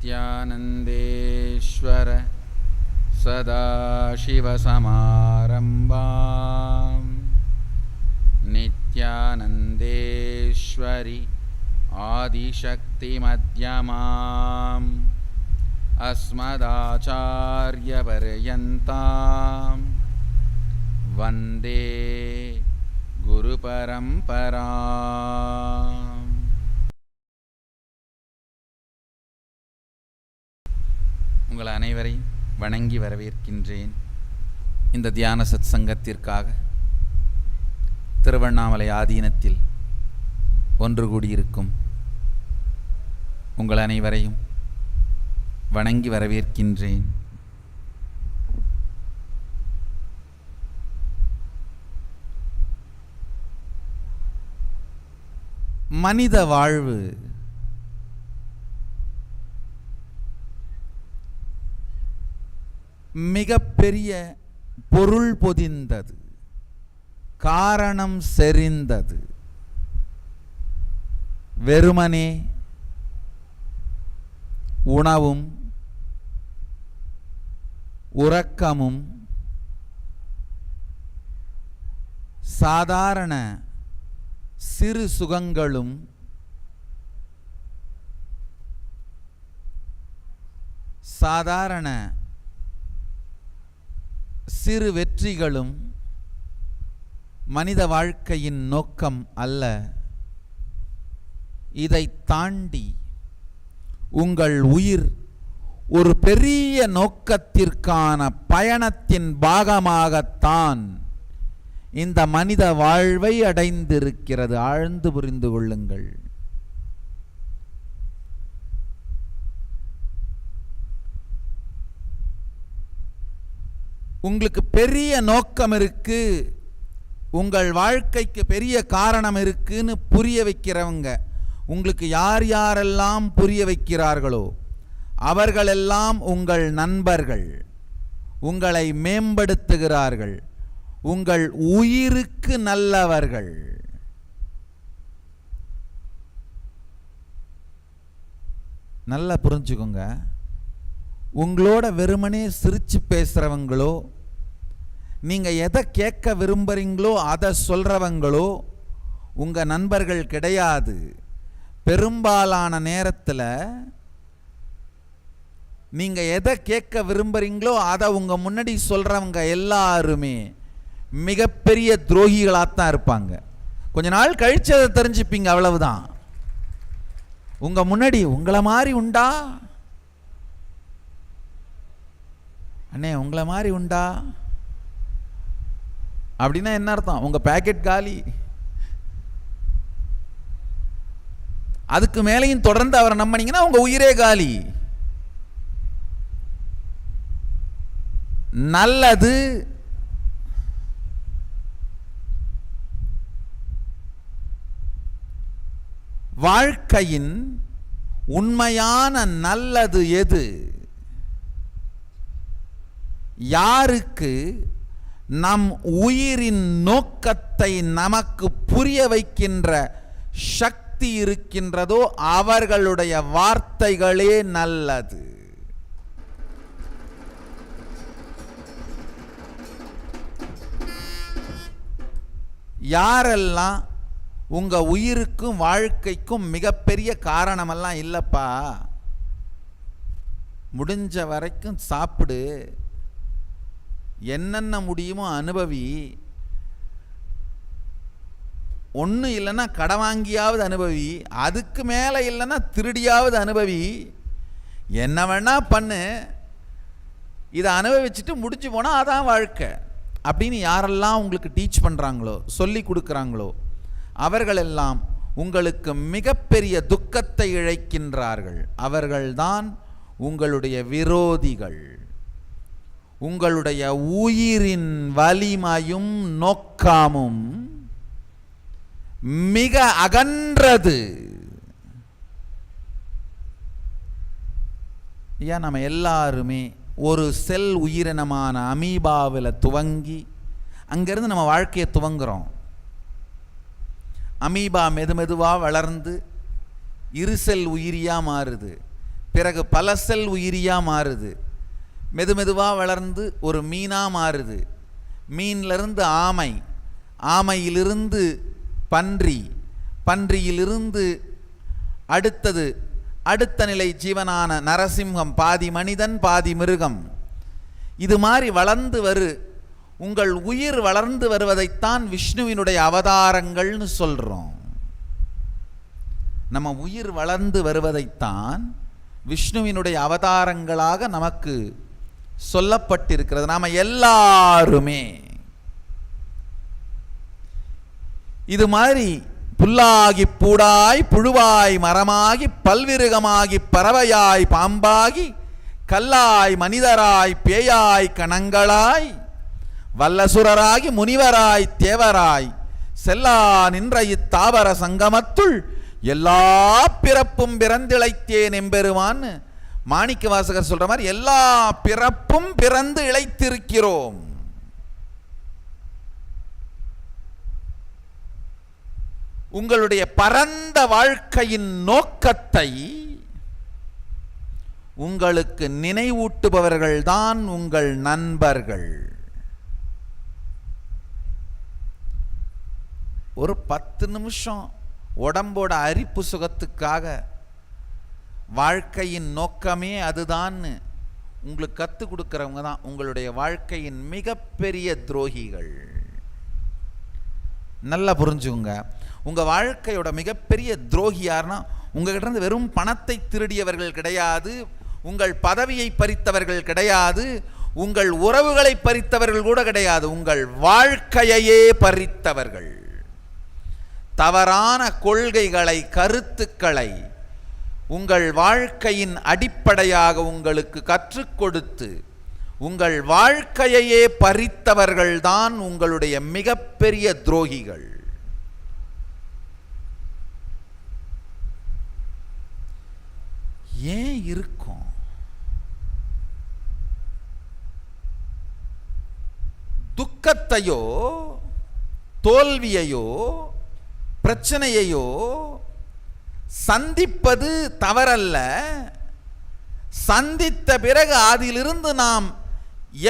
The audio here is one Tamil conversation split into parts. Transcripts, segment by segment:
नित्यानन्देश्वर सदाशिवसमारम्भां नित्यानन्देश्वरि आदिशक्तिमध्यमाम् अस्मदाचार्यपर्यन्तां वन्दे गुरुपरम्पराम्. உங்கள் அனைவரையும் வணங்கி வரவேற்கின்றேன். இந்த தியான சத் சங்கத்திற்காக திருவண்ணாமலை ஆதீனத்தில் ஒன்று கூடியிருக்கும் உங்கள் அனைவரையும் வணங்கி வரவேற்கின்றேன். மனித வாழ்வு மிகப்பெரிய பொருள் பொதிந்தது, காரணம் செறிந்தது. வெறுமனே உணவும் உறக்கமும் சாதாரண சிறு சுகங்களும் சாதாரண சிறு வெற்றிகளும் மனித வாழ்க்கையின் நோக்கம் அல்ல. இதை தாண்டி உங்கள் உயிர் ஒரு பெரிய நோக்கத்திற்கான பயணத்தின் பாகமாகத்தான் இந்த மனித வாழ்வை அடைந்திருக்கிறது. ஆழ்ந்து புரிந்து கொள்ளுங்கள். உங்களுக்கு பெரிய நோக்கம் இருக்கு, உங்கள் வாழ்க்கைக்கு பெரிய காரணம் இருக்குன்னு புரிய வைக்கிறவங்க, உங்களுக்கு யார் யாரெல்லாம் புரிய வைக்கிறார்களோ அவர்களெல்லாம் உங்கள் நண்பர்கள், உங்களை மேம்படுத்துகிறார்கள், உங்கள் உயிருக்கு நல்லவர்கள். நல்லா புரிஞ்சுக்கோங்க. உங்களோட வெறுமனே சிரிச்சு பேசுகிறவங்களோ, நீங்கள் எதை கேட்க விரும்புகிறீங்களோ அதை சொல்கிறவங்களோ உங்கள் நண்பர்கள் கிடையாது. பெரும்பாலான நேரத்தில் நீங்கள் எதை கேட்க விரும்புகிறீங்களோ அதை உங்கள் முன்னாடி சொல்கிறவங்க எல்லாருமே மிகப்பெரிய துரோகிகளாகத்தான் இருப்பாங்க. கொஞ்ச நாள் கழிச்சு அதை தெரிஞ்சுப்பீங்க, அவ்வளவுதான். உங்கள் முன்னாடி உங்களை மாதிரி உண்டா அண்ணே, உங்களை மாதிரி உண்டா அப்படின்னா என்ன அர்த்தம்? உங்க பேக்கெட் காலி. அதுக்கு மேலையும் தொடர்ந்து அவரை நம்பினீங்கன்னா உங்க உயிரே காலி. நல்லது வாழ்க்கையின் உண்மையான நல்லது எது? யாருக்கு நம் உயிரின் நோக்கத்தை நமக்கு புரிய வைக்கின்ற சக்தி இருக்கின்றதோ அவர்களுடைய வார்த்தைகளே நல்லது. யாரெல்லாம் உங்க உயிருக்கும் வாழ்க்கைக்கும் மிகப்பெரிய காரணமெல்லாம் இல்லப்பா, முடிஞ்ச வரைக்கும் சாப்பிடு, என்னென்ன முடியுமோ அனுபவி, ஒன்று இல்லைன்னா கடை வாங்கியாவது அனுபவி, அதுக்கு மேலே இல்லைன்னா திருடியாவது அனுபவி, என்ன வேணா பண்ணு, இதை அனுபவிச்சுட்டு முடிச்சு போனால் அதான் வாழ்க்கை அப்படின்னு யாரெல்லாம் உங்களுக்கு டீச் பண்ணுறாங்களோ, சொல்லி கொடுக்குறாங்களோ அவர்களெல்லாம் உங்களுக்கு மிகப்பெரிய துக்கத்தை இழைக்கின்றார்கள். அவர்கள்தான் உங்களுடைய விரோதிகள். உங்களுடைய உயிரின் வலிமையும் நோக்கமும் மிக அகன்றது. ஐயா, நம்ம எல்லாருமே ஒரு செல் உயிரினமான அமீபாவில் துவங்கி அங்கிருந்து நம்ம வாழ்க்கையை துவங்குறோம். அமீபா மெதுவாக வளர்ந்து இருசெல் உயிரியாக மாறுது. பிறகு பல செல் உயிரியா மாறுது, மெதுமெதுவாக வளர்ந்து ஒரு மீனாக மாறுது, மீனிலிருந்து ஆமை, ஆமையிலிருந்து பன்றி, பன்றியிலிருந்து அடுத்த நிலை ஜீவனான நரசிம்ஹம், பாதி மனிதன் பாதி மிருகம். இது மாதிரி வளர்ந்து உங்கள் உயிர் வளர்ந்து வருவதைத்தான் விஷ்ணுவினுடைய அவதாரங்கள்னு சொல்கிறோம். நம்ம உயிர் வளர்ந்து வருவதைத்தான் விஷ்ணுவினுடைய அவதாரங்களாக நமக்கு சொல்லப்பட்டிருக்கிறது. நாம் எல்லாருமே இது மாதிரி புல்லாகி பூடாய் புழுவாய் மரமாகி பல்விருகமாகி பறவையாய் பாம்பாகி கல்லாய் மனிதராய் பேயாய் கணங்களாய் வல்லசுரராகி முனிவராய் தேவராய் செல்லா நின்ற இத்தாவர சங்கமத்துள் எல்லா பிறப்பும் பிறந்திழைத்தேன் எம்பெருமான் மாணிக்க வாசகர் சொல்ற மாதிரி எல்லா பிறப்பும் பிறந்து இழைத்திருக்கிறோம். உங்களுடைய பரந்த வாழ்க்கையின் நோக்கத்தை உங்களுக்கு நினைவூட்டுபவர்கள்தான் உங்கள் நண்பர்கள். ஒரு 10 நிமிஷம் உடம்போட அரிப்பு சுகத்துக்காக வாழ்க்கையின் நோக்கமே அதுதான் உங்களுக்கு கற்றுக் கொடுக்குறவங்க தான் உங்களுடைய வாழ்க்கையின் மிகப்பெரிய துரோகிகள். நல்லா புரிஞ்சுங்க. உங்கள் வாழ்க்கையோட மிகப்பெரிய துரோகி யாருன்னா, உங்ககிட்ட இருந்து வெறும் பணத்தை திருடியவர்கள் கிடையாது, உங்கள் பதவியை பறித்தவர்கள் கிடையாது, உங்கள் உறவுகளை பறித்தவர்கள் கூட கிடையாது, உங்கள் வாழ்க்கையையே பறித்தவர்கள். தவறான கொள்கைகளை, கருத்துக்களை உங்கள் வாழ்க்கையின் அடிப்படையாக உங்களுக்கு கற்றுக் கொடுத்து உங்கள் வாழ்க்கையையே பறித்தவர்கள்தான் உங்களுடைய மிகப்பெரிய துரோகிகள். ஏன் இருக்கும்? துக்கத்தையோ தோல்வியையோ பிரச்சனையையோ சந்திப்பது தவறல்ல. சந்தித்த பிறகு அதிலிருந்து நாம்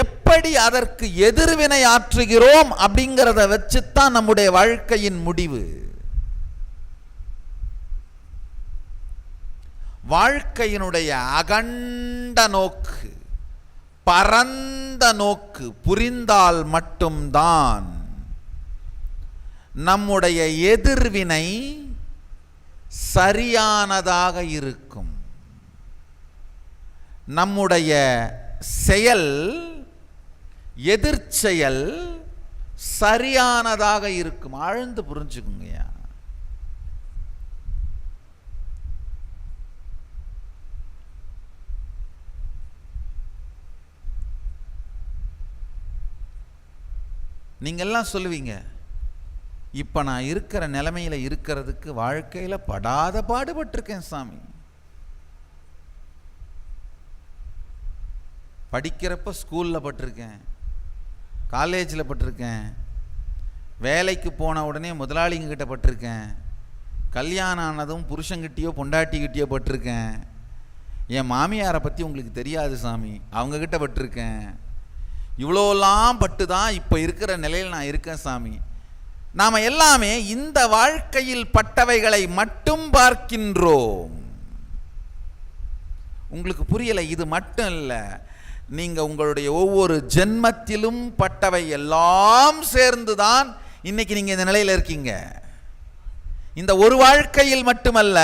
எப்படி அதற்கு எதிர்வினை ஆற்றுகிறோம் அப்படிங்கிறத வச்சுத்தான் நம்முடைய வாழ்க்கையின் முடிவு. வாழ்க்கையினுடைய அகண்ட நோக்கு, பரந்த நோக்கு புரிந்தால் மட்டும்தான் நம்முடைய எதிர்வினை சரியானதாக இருக்கும். நம்முடைய செயல், எதிர்ச்செயல் சரியானதாக இருக்கும். ஆழ்ந்து புரிஞ்சுக்குங்கய்யா. நீங்கெல்லாம் சொல்லுவீங்க, இப்போ நான் இருக்கிற நிலைமையில் இருக்கிறதுக்கு வாழ்க்கையில் படாத பாடுபட்டிருக்கேன் சாமி. படிக்கிறப்ப ஸ்கூலில் பட்டிருக்கேன், காலேஜில் பட்டிருக்கேன், வேலைக்கு போன உடனே முதலாளிங்கிட்ட பட்டிருக்கேன், கல்யாணம் ஆனதும் புருஷங்கிட்டேயோ பொண்டாட்டிக்கிட்டேயோ பட்டிருக்கேன், என் மாமியாரை பற்றி உங்களுக்கு தெரியாது சாமி, அவங்கக்கிட்ட பட்டிருக்கேன். இவ்வளோலாம் பட்டு தான் இப்போ இருக்கிற நிலையில் நான் இருக்கேன் சாமி. நாம் எல்லாமே இந்த வாழ்க்கையில் பட்டவைகளை மட்டும் பார்க்கின்றோம். உங்களுக்கு புரியலை? இது மட்டும் இல்லை, நீங்கள் உங்களுடைய ஒவ்வொரு ஜென்மத்திலும் பட்டவை எல்லாம் சேர்ந்துதான் இன்னைக்கு நீங்கள் இந்த நிலையில் இருக்கீங்க. இந்த ஒரு வாழ்க்கையில் மட்டுமல்ல,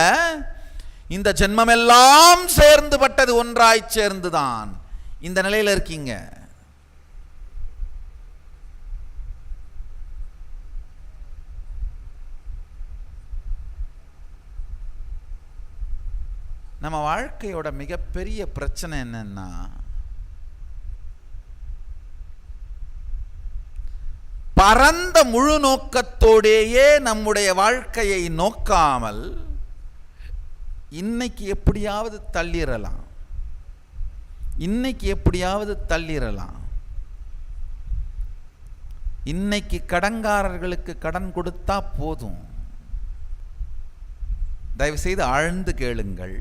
இந்த ஜென்மமெல்லாம் சேர்ந்து பட்டது ஒன்றாய் சேர்ந்துதான் இந்த நிலையில் இருக்கீங்க. நம்ம வாழ்க்கையோட மிகப்பெரிய பிரச்சனை என்னன்னா, பரந்த முழு நோக்கத்தோடேயே நம்முடைய வாழ்க்கையை நோக்காமல் இன்னைக்கு எப்படியாவது தள்ளிரலாம், இன்னைக்கு எப்படியாவது தள்ளிரலாம், இன்னைக்கு கடன்காரர்களுக்கு கடன் கொடுத்தா போதும். தயவு செய்து ஆழ்ந்து கேளுங்கள்.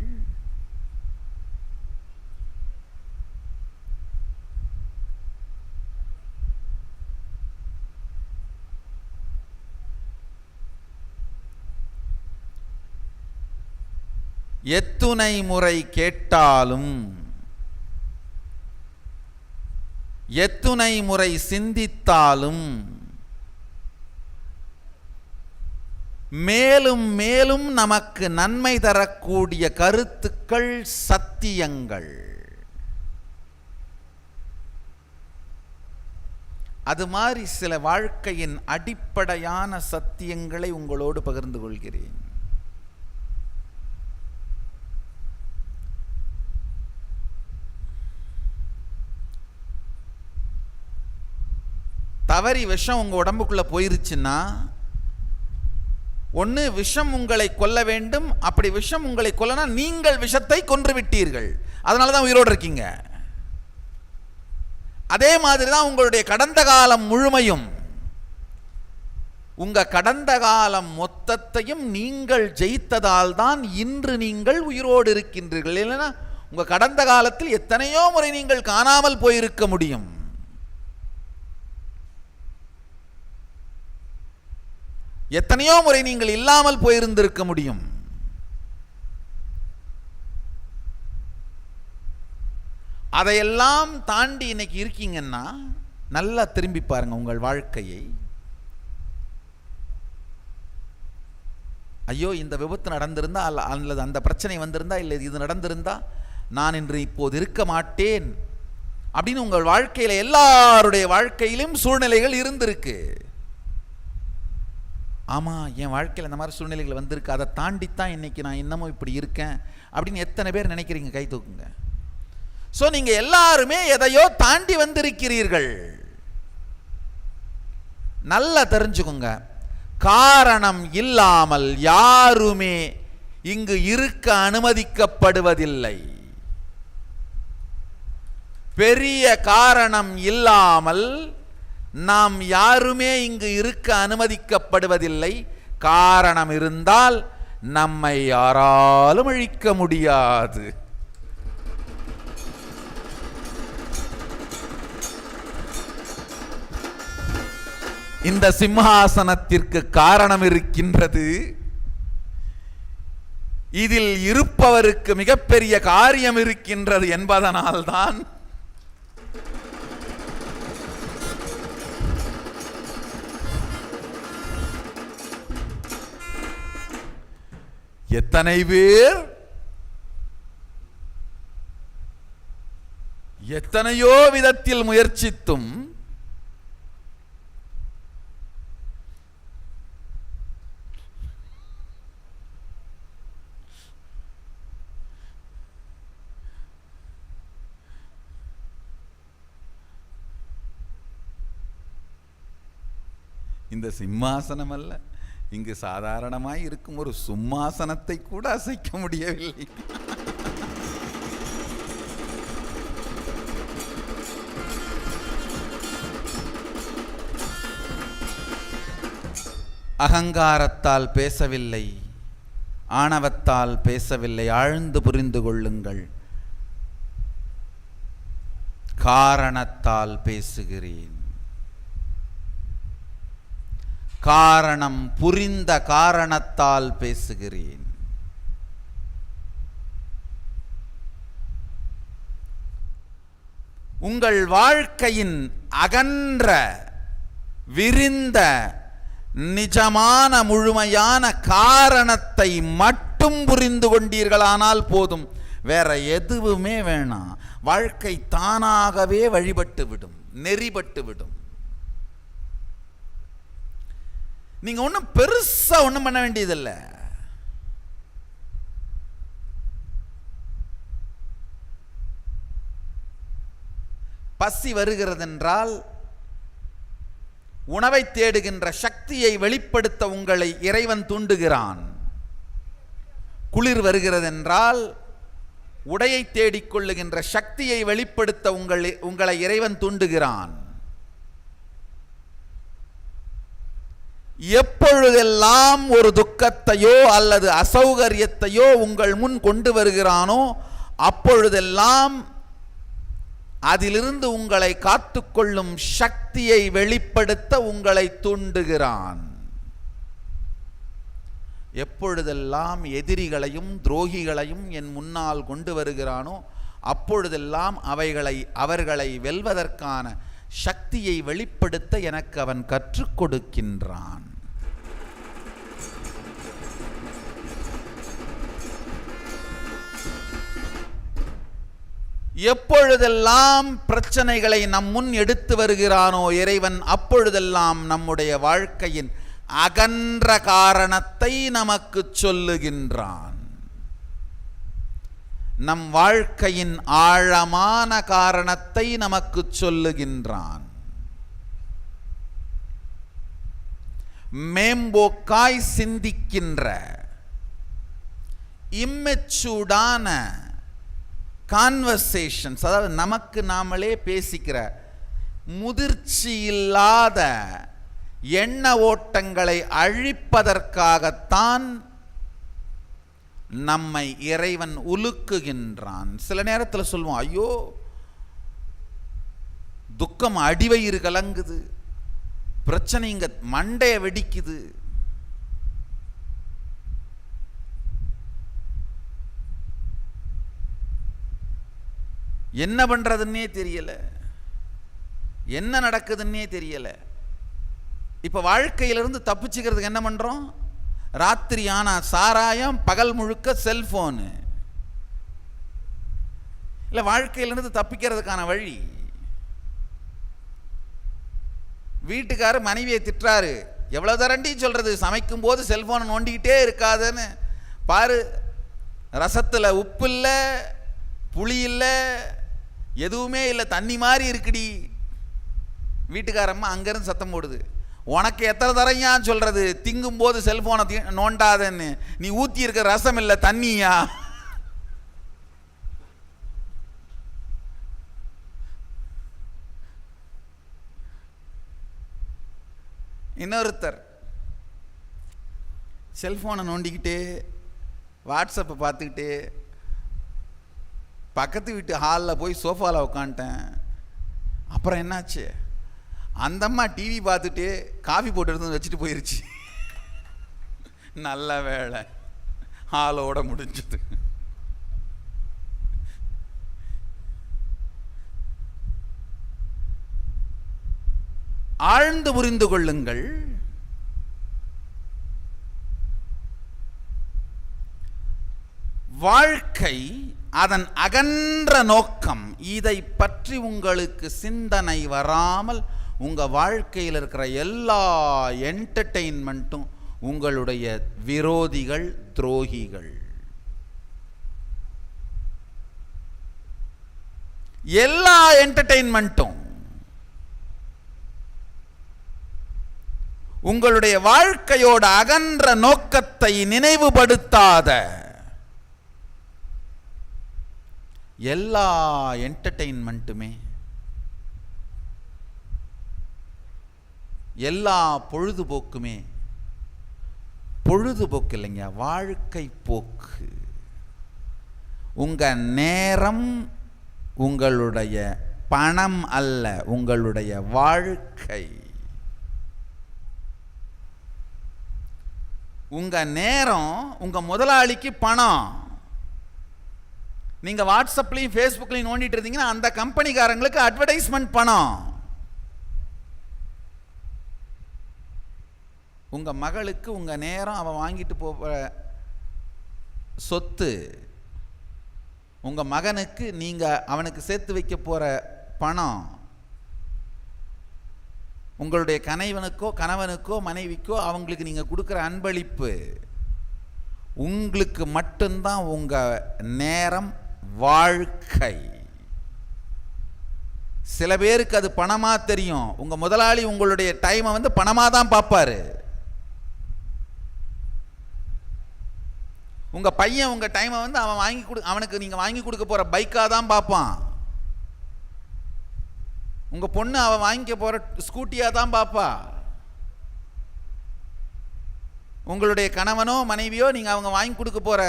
எத்துணை முறை கேட்டாலும், எத்துணை முறை சிந்தித்தாலும் மேலும் மேலும் நமக்கு நன்மை தரக்கூடிய கருத்துக்கள், சத்தியங்கள். அது மாதிரி சில வாழ்க்கையின் அடிப்படையான சத்தியங்களை உங்களோடு பகிர்ந்து கொள்கிறேன். தவறி விஷம் உங்க உடம்புக்குள்ள போயிருச்சுன்னா, ஒன்று விஷம் உங்களை கொல்ல வேண்டும். அப்படி விஷம் உங்களை கொல்லனா நீங்கள் விஷத்தை கொன்று விட்டீர்கள், அதனால தான் உயிரோடு இருக்கீங்க. அதே மாதிரி தான் உங்களுடைய கடந்த காலம் முழுமையும். உங்க கடந்த காலம் மொத்தத்தையும் நீங்கள் ஜெயித்ததால் தான் இன்று நீங்கள் உயிரோடு இருக்கின்றீர்கள். இல்லைன்னா உங்க கடந்த காலத்தில் எத்தனையோ முறை நீங்கள் காணாமல் போயிருக்க முடியும். எத்தனையோ முறை நீங்கள் இல்லாமல் போயிருந்திருக்க முடியும். அதையெல்லாம் தாண்டி இன்னைக்கு இருக்கீங்கன்னா நல்லா திரும்பி பாருங்க உங்கள் வாழ்க்கையை. ஐயோ, இந்த விபத்து நடந்திருந்தா அல்லது அந்த பிரச்சனை வந்திருந்தா, இல்லை இது நடந்திருந்தா நான் இன்று இப்போது இருக்க மாட்டேன் அப்படின்னு உங்கள் வாழ்க்கையில எல்லாருடைய வாழ்க்கையிலும் சூழ்நிலைகள் இருந்திருக்கு. ஆமா, என் வாழ்க்கையில் இந்த மாதிரி சூழ்நிலைகள் வந்திருக்கு, அதை தாண்டித்தான் இன்னைக்கு நான் இன்னமும் இப்படி இருக்கேன் அப்படின்னு எத்தனை பேர் நினைக்கிறீங்க? கை தூக்குங்க. சோ நீங்க எல்லாருமே எதையோ தாண்டி வந்திருக்கிறீர்கள். நல்லா தெரிஞ்சுக்கோங்க, காரணம் இல்லாமல் யாருமே இங்கு இருக்க அனுமதிக்கப்படுவதில்லை. பெரிய காரணம் இல்லாமல் நாம் யாருமே இங்கு இருக்க அனுமதிக்கப்படுவதில்லை. காரணம் இருந்தால் நம்மை யாராலும் அழிக்க முடியாது. இந்த சிம்மாசனத்திற்கு காரணம் இருக்கின்றது. இதில் இருப்பவருக்கு மிகப்பெரிய காரியம் இருக்கின்றது என்பதனால்தான் எத்தனை பேர் எத்தனையோ விதத்தில் முயற்சித்தும் இந்த சிம்மாசனம் அல்ல, இங்கு சாதாரணமாய் இருக்கும் ஒரு சிம்மாசனத்தை கூட அசைக்க முடியவில்லை. அகங்காரத்தால் பேசவில்லை, ஆணவத்தால் பேசவில்லை. ஆழ்ந்து புரிந்து கொள்ளுங்கள், காரணத்தால் பேசுகிறேன். காரணம் புரிந்த காரணத்தால் பேசுகிறேன். உங்கள் வாழ்க்கையின் அகன்ற விரிந்த நிஜமான முழுமையான காரணத்தை மட்டும் புரிந்து கொண்டீர்களானால் போதும், வேற எதுவுமே வேணாம். வாழ்க்கை தானாகவே வழிபட்டு விடும், நெறிபட்டு விடும். நீங்க ஒன்றும் பெருசா ஒன்றும் பண்ண வேண்டியதில்லை. பசி வருகிறது என்றால் உணவை தேடுகின்ற சக்தியை வெளிப்படுத்த உங்களை இறைவன் தூண்டுகிறான். குளிர் வருகிறது என்றால் உடையை தேடிக்கொள்ளுகின்ற சக்தியை வெளிப்படுத்த உங்களை இறைவன் தூண்டுகிறான். எப்பொழுதெல்லாம் ஒரு துக்கத்தையோ அல்லது அசௌகரியத்தையோ உங்கள் முன் கொண்டு வருகிறானோ அப்பொழுதெல்லாம் அதிலிருந்து உங்களை காத்துக்கொள்ளும் சக்தியை வெளிப்படுத்த உங்களை தூண்டுகிறான். எப்பொழுதெல்லாம் எதிரிகளையும் துரோகிகளையும் என் முன்னால் கொண்டு வருகிறானோ அப்பொழுதெல்லாம் அவர்களை வெல்வதற்கான சக்தியை வெளிப்படுத்த எனக்கு அவன் கற்றுக் கொடுக்கின்றான். எப்பொழுதெல்லாம் பிரச்சனைகளை நம் முன் எடுத்து வருகிறானோ இறைவன் அப்பொழுதெல்லாம் நம்முடைய வாழ்க்கையின் அகன்ற காரணத்தை நமக்கு சொல்லுகின்றான். நம் வாழ்க்கையின் ஆழமான காரணத்தை நமக்கு சொல்லுகின்றான். மேம்போக்காய் சிந்திக்கின்ற இம்மெச்சூர்டான கான்வர்சேஷன்ஸ், அதாவது நமக்கு நாமளே பேசிக்கிற முதிர்ச்சி இல்லாத எண்ண ஓட்டங்களை அழிப்பதற்காகத்தான் நம்மை இறைவன் உலுக்குகின்றான். சில நேரத்தில் சொல்லுவோம், ஐயோ துக்கம் அடிவயிறு கலங்குது, பிரச்சனை இங்க மண்டைய வெடிக்குது, என்ன பண்றதுன்னே தெரியல, என்ன நடக்குதுன்னே தெரியல. இப்ப வாழ்க்கையிலிருந்து தப்பிச்சுக்கிறதுக்கு என்ன பண்றோம்? ராத்திரி ஆனா சாராயம், பகல் முழுக்க செல்போனு. இல்ல வாழ்க்கையிலிருந்து தப்பிக்கிறதுக்கான வழி, வீட்டுக்காரர் மனைவியை திட்டுறாரு, எவ்வளவு தரண்டி சொல்றது, சமைக்கும் போது செல்போனை நோண்டிக்கிட்டே இருக்காதுன்னு பாரு, ரசத்துல உப்பு இல்லை, புளி இல்லை, எதுவுமே இல்லை, தண்ணி மாதிரி இருக்குடி. வீட்டுக்காரம்மா அங்கிருந்து சத்தம் போடுது, உனக்கு எத்தனை தரையான்னு சொல்றது, திங்கும் போது செல்போனை நோண்டாதன்னு, நீ ஊத்தி இருக்க ரசம் இல்லை தண்ணியா. இன்னொருத்தர் செல்போனை நோண்டிக்கிட்டே வாட்ஸ்அப்பை பார்த்துக்கிட்டே பக்கத்து வீட்டு ஹாலில் போய் சோஃபாவில் உட்காந்துட்டேன். அப்புறம் என்னாச்சு, அந்தம்மா டிவி பார்த்துட்டு காஃபி போட்டு எடுத்து வச்சுட்டு போயிருச்சு. நல்ல வேளை ஹாலோட முடிஞ்சது. ஆழ்ந்து புரிந்து கொள்ளுங்கள், வாழ்க்கை அதன் அகன்ற நோக்கம். இதை பற்றி உங்களுக்கு சிந்தனை வராமல் உங்க வாழ்க்கையில் இருக்கிற எல்லா என்டர்டெயின்மெண்ட்டும் உங்களுடைய விரோதிகள், துரோகிகள். எல்லா என்டர்டெயின்மெண்ட்டும் உங்களுடைய வாழ்க்கையோட அகன்ற நோக்கத்தை நினைவுபடுத்தாத எல்லா என்டர்டெயின்மெண்ட்டுமே, எல்லா பொழுதுபோக்குமே பொழுதுபோக்கு இல்லைங்க, வாழ்க்கை போக்கு. உங்க நேரம் உங்களுடைய பணம் அல்ல, உங்களுடைய வாழ்க்கை. உங்க நேரம் உங்க முதலாளிக்கு பணம். நீங்க வாட்ஸ்அப்லையும் ஃபேஸ்புக்லையும் நோண்டிட்டு இருந்தீங்கன்னா அந்த கம்பெனிக்காரங்களுக்கு அட்வர்டைஸ்மெண்ட் பணம். உங்க மகளுக்கு உங்க நேரம் அவன் வாங்கிட்டு போற சொத்து. உங்க மகனுக்கு நீங்க அவனுக்கு சேர்த்து வைக்க போற பணம். உங்களுடைய கணவனுக்கோ மனைவிக்கோ அவங்களுக்கு நீங்க கொடுக்குற அன்பளிப்பு. உங்களுக்கு மட்டும்தான் உங்க நேரம் வாழ்க்கை. சில பேருக்கு அது பணமா தெரியும். உங்க முதலாளி உங்களுடைய டைமை வந்து பணமா தான் பார்ப்பாரு. உங்க பையன் உங்க டைமை வந்து அவனுக்கு நீங்க வாங்கி கொடுக்க போற பைக்கா தான் பார்ப்பான். உங்க பொண்ணு அவன் வாங்கிக்க போற ஸ்கூட்டியா தான் பாப்பா. உங்களுடைய கணவனோ மனைவியோ நீங்க அவங்க வாங்கி கொடுக்க போற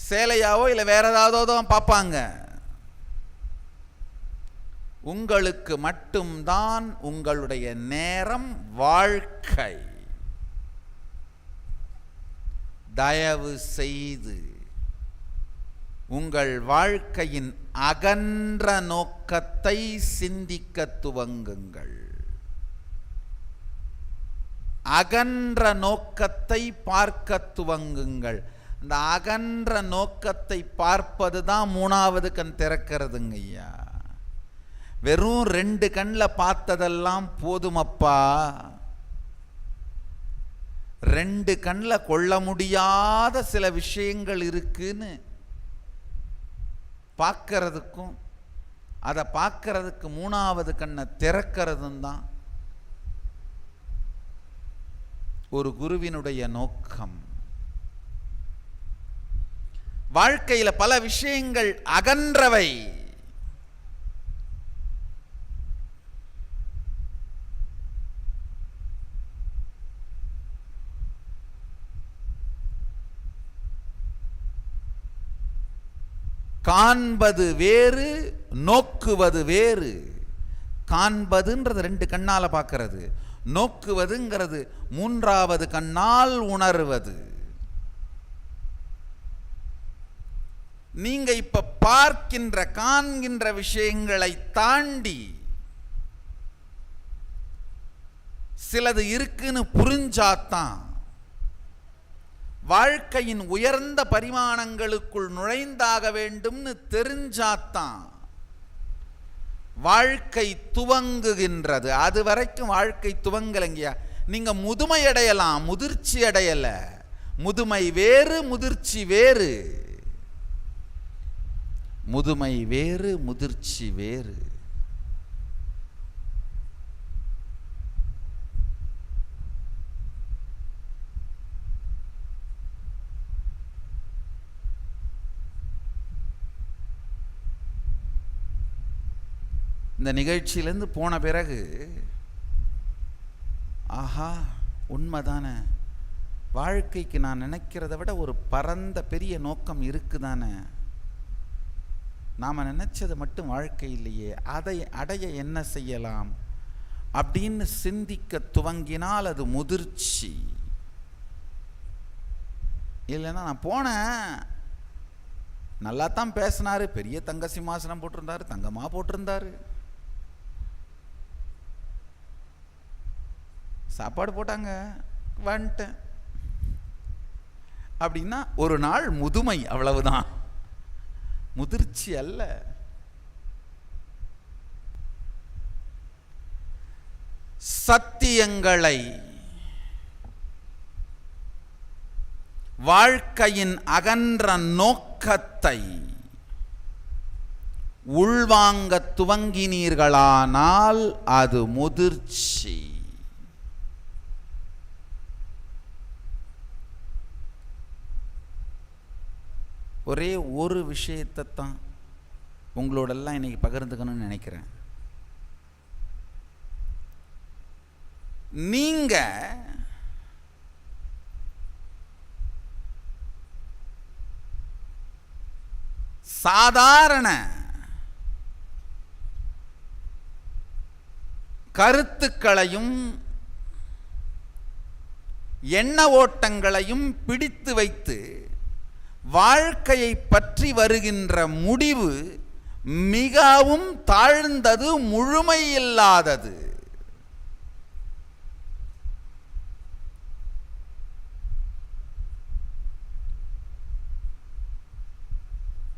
சேலையாவோ இல்லை வேற ஏதாவதோ தான் பார்ப்பாங்க. உங்களுக்கு மட்டும்தான் உங்களுடைய நேரம் வாழ்க்கை. தயவு செய்து உங்கள் வாழ்க்கையின் அகன்ற நோக்கத்தை சிந்திக்க துவங்குங்கள். அகன்ற நோக்கத்தை பார்க்க துவங்குங்கள். இந்த அகன்ற நோக்கத்தை பார்ப்பது தான் மூணாவது கண் திறக்கிறதுங்க ஐயா. வெறும் 2 கண்ணில் பார்த்ததெல்லாம் போதுமப்பா. 2 கண்ணில் கொள்ள முடியாத சில விஷயங்கள் இருக்குன்னு பார்க்கறதுக்கும் அதை பார்க்கறதுக்கு மூணாவது கண்ணை திறக்கிறதும் தான் ஒரு குருவினுடைய நோக்கம். வாழ்க்கையில் பல விஷயங்கள் அகன்றவை. காண்பது வேறு, நோக்குவது வேறு. காண்பதுன்றது 2 கண்ணால பார்க்கிறது, நோக்குவதுங்கிறது 3வது கண்ணால் உணர்வது. நீங்க இப்ப பார்க்கின்ற காண்கின்ற விஷயங்களை தாண்டி சிலது இருக்குன்னு புரிஞ்சாத்தான், வாழ்க்கையின் உயர்ந்த பரிமாணங்களுக்குள் நுழைந்தாக வேண்டும்னு தெரிஞ்சாத்தான் வாழ்க்கை துவங்குகின்றது. அது வரைக்கும் வாழ்க்கை துவங்கலைங்கயா. நீங்க முதுமை அடையலாம், முதிர்ச்சி அடையல. முதுமை வேறு, முதிர்ச்சி வேறு. முதுமை வேறு, முதிர்ச்சி வேறு. இந்த நிகழ்ச்சியிலேருந்து போன பிறகு ஆஹா உண்மைதானே, வாழ்க்கைக்கு நான் நினைக்கிறத விட ஒரு பரந்த பெரிய நோக்கம் இருக்குதானே, நாம் நினைச்சது மட்டும் வாழ்க்கை இல்லையே, அதை அடைய என்ன செய்யலாம் அப்படின்னு சிந்திக்க துவங்கினால் அது முதிர்ச்சி. இல்லைன்னா நான் போனேன், நல்லா தான் பேசினாரு, பெரிய தங்க சிம்மாசனம் போட்டிருந்தாரு, தங்கமாக போட்டிருந்தாரு, சாப்பாடு போட்டாங்க, வந்துட்டேன் அப்படின்னா ஒரு நாள் முதுமை, அவ்வளவுதான், முதிர்ச்சி அல்ல. சத்தியங்களை, வாழ்க்கையின் அகன்ற நோக்கத்தை உள்வாங்க துவங்கினீர்களானால் அது முதிர்ச்சி. ஒரே ஒரு விஷயத்தை தான் உங்களோடெல்லாம் இன்னைக்கு பகிர்ந்துக்கணும்னு நினைக்கிறேன். நீங்க சாதாரண கருத்துக்களையும் எண்ண ஓட்டங்களையும் பிடித்து வைத்து வாழ்க்கையை பற்றி வருகின்ற முடிவு மிகவும் தாழ்ந்தது, முழுமையில்லாதது.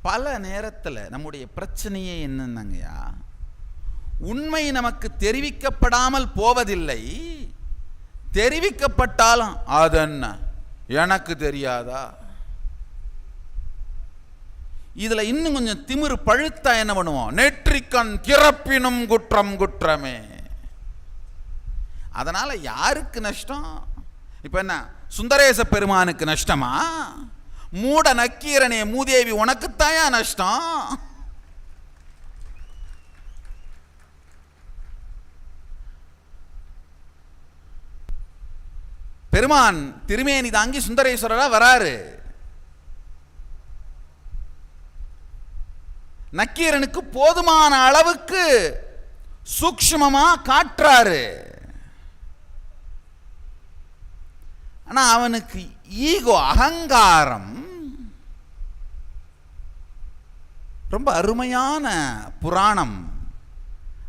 பல நேரத்தில் நம்முடைய பிரச்சனையே என்னன்னாங்கய்யா, உண்மை நமக்கு தெரிவிக்கப்படாமல் போவதில்லை, தெரிவிக்கப்பட்டாலும் அதென்ன எனக்கு தெரியாதா. இதுல இன்னும் கொஞ்சம் திமிரு பழுத்தா என்ன பண்ணுவோம், நெற்றிக்கண் திறப்பினும் குற்றம் குற்றமே. அதனால யாருக்கு நஷ்டம்? இப்ப என்ன சுந்தரேச பெருமானுக்கு நஷ்டமா? மூட நக்கீரனே மூதேவி உனக்குத்தாயா நஷ்டம்? பெருமான் திருமேனி தாங்கி சுந்தரேஸ்வரரா வராரு. நக்கீரனுக்கு போதுமான அளவுக்கு சூக்ஷ்மமா காட்டுறாரு. ஆனால் அவனுக்கு ஈகோ, அகங்காரம். ரொம்ப அருமையான புராணம்.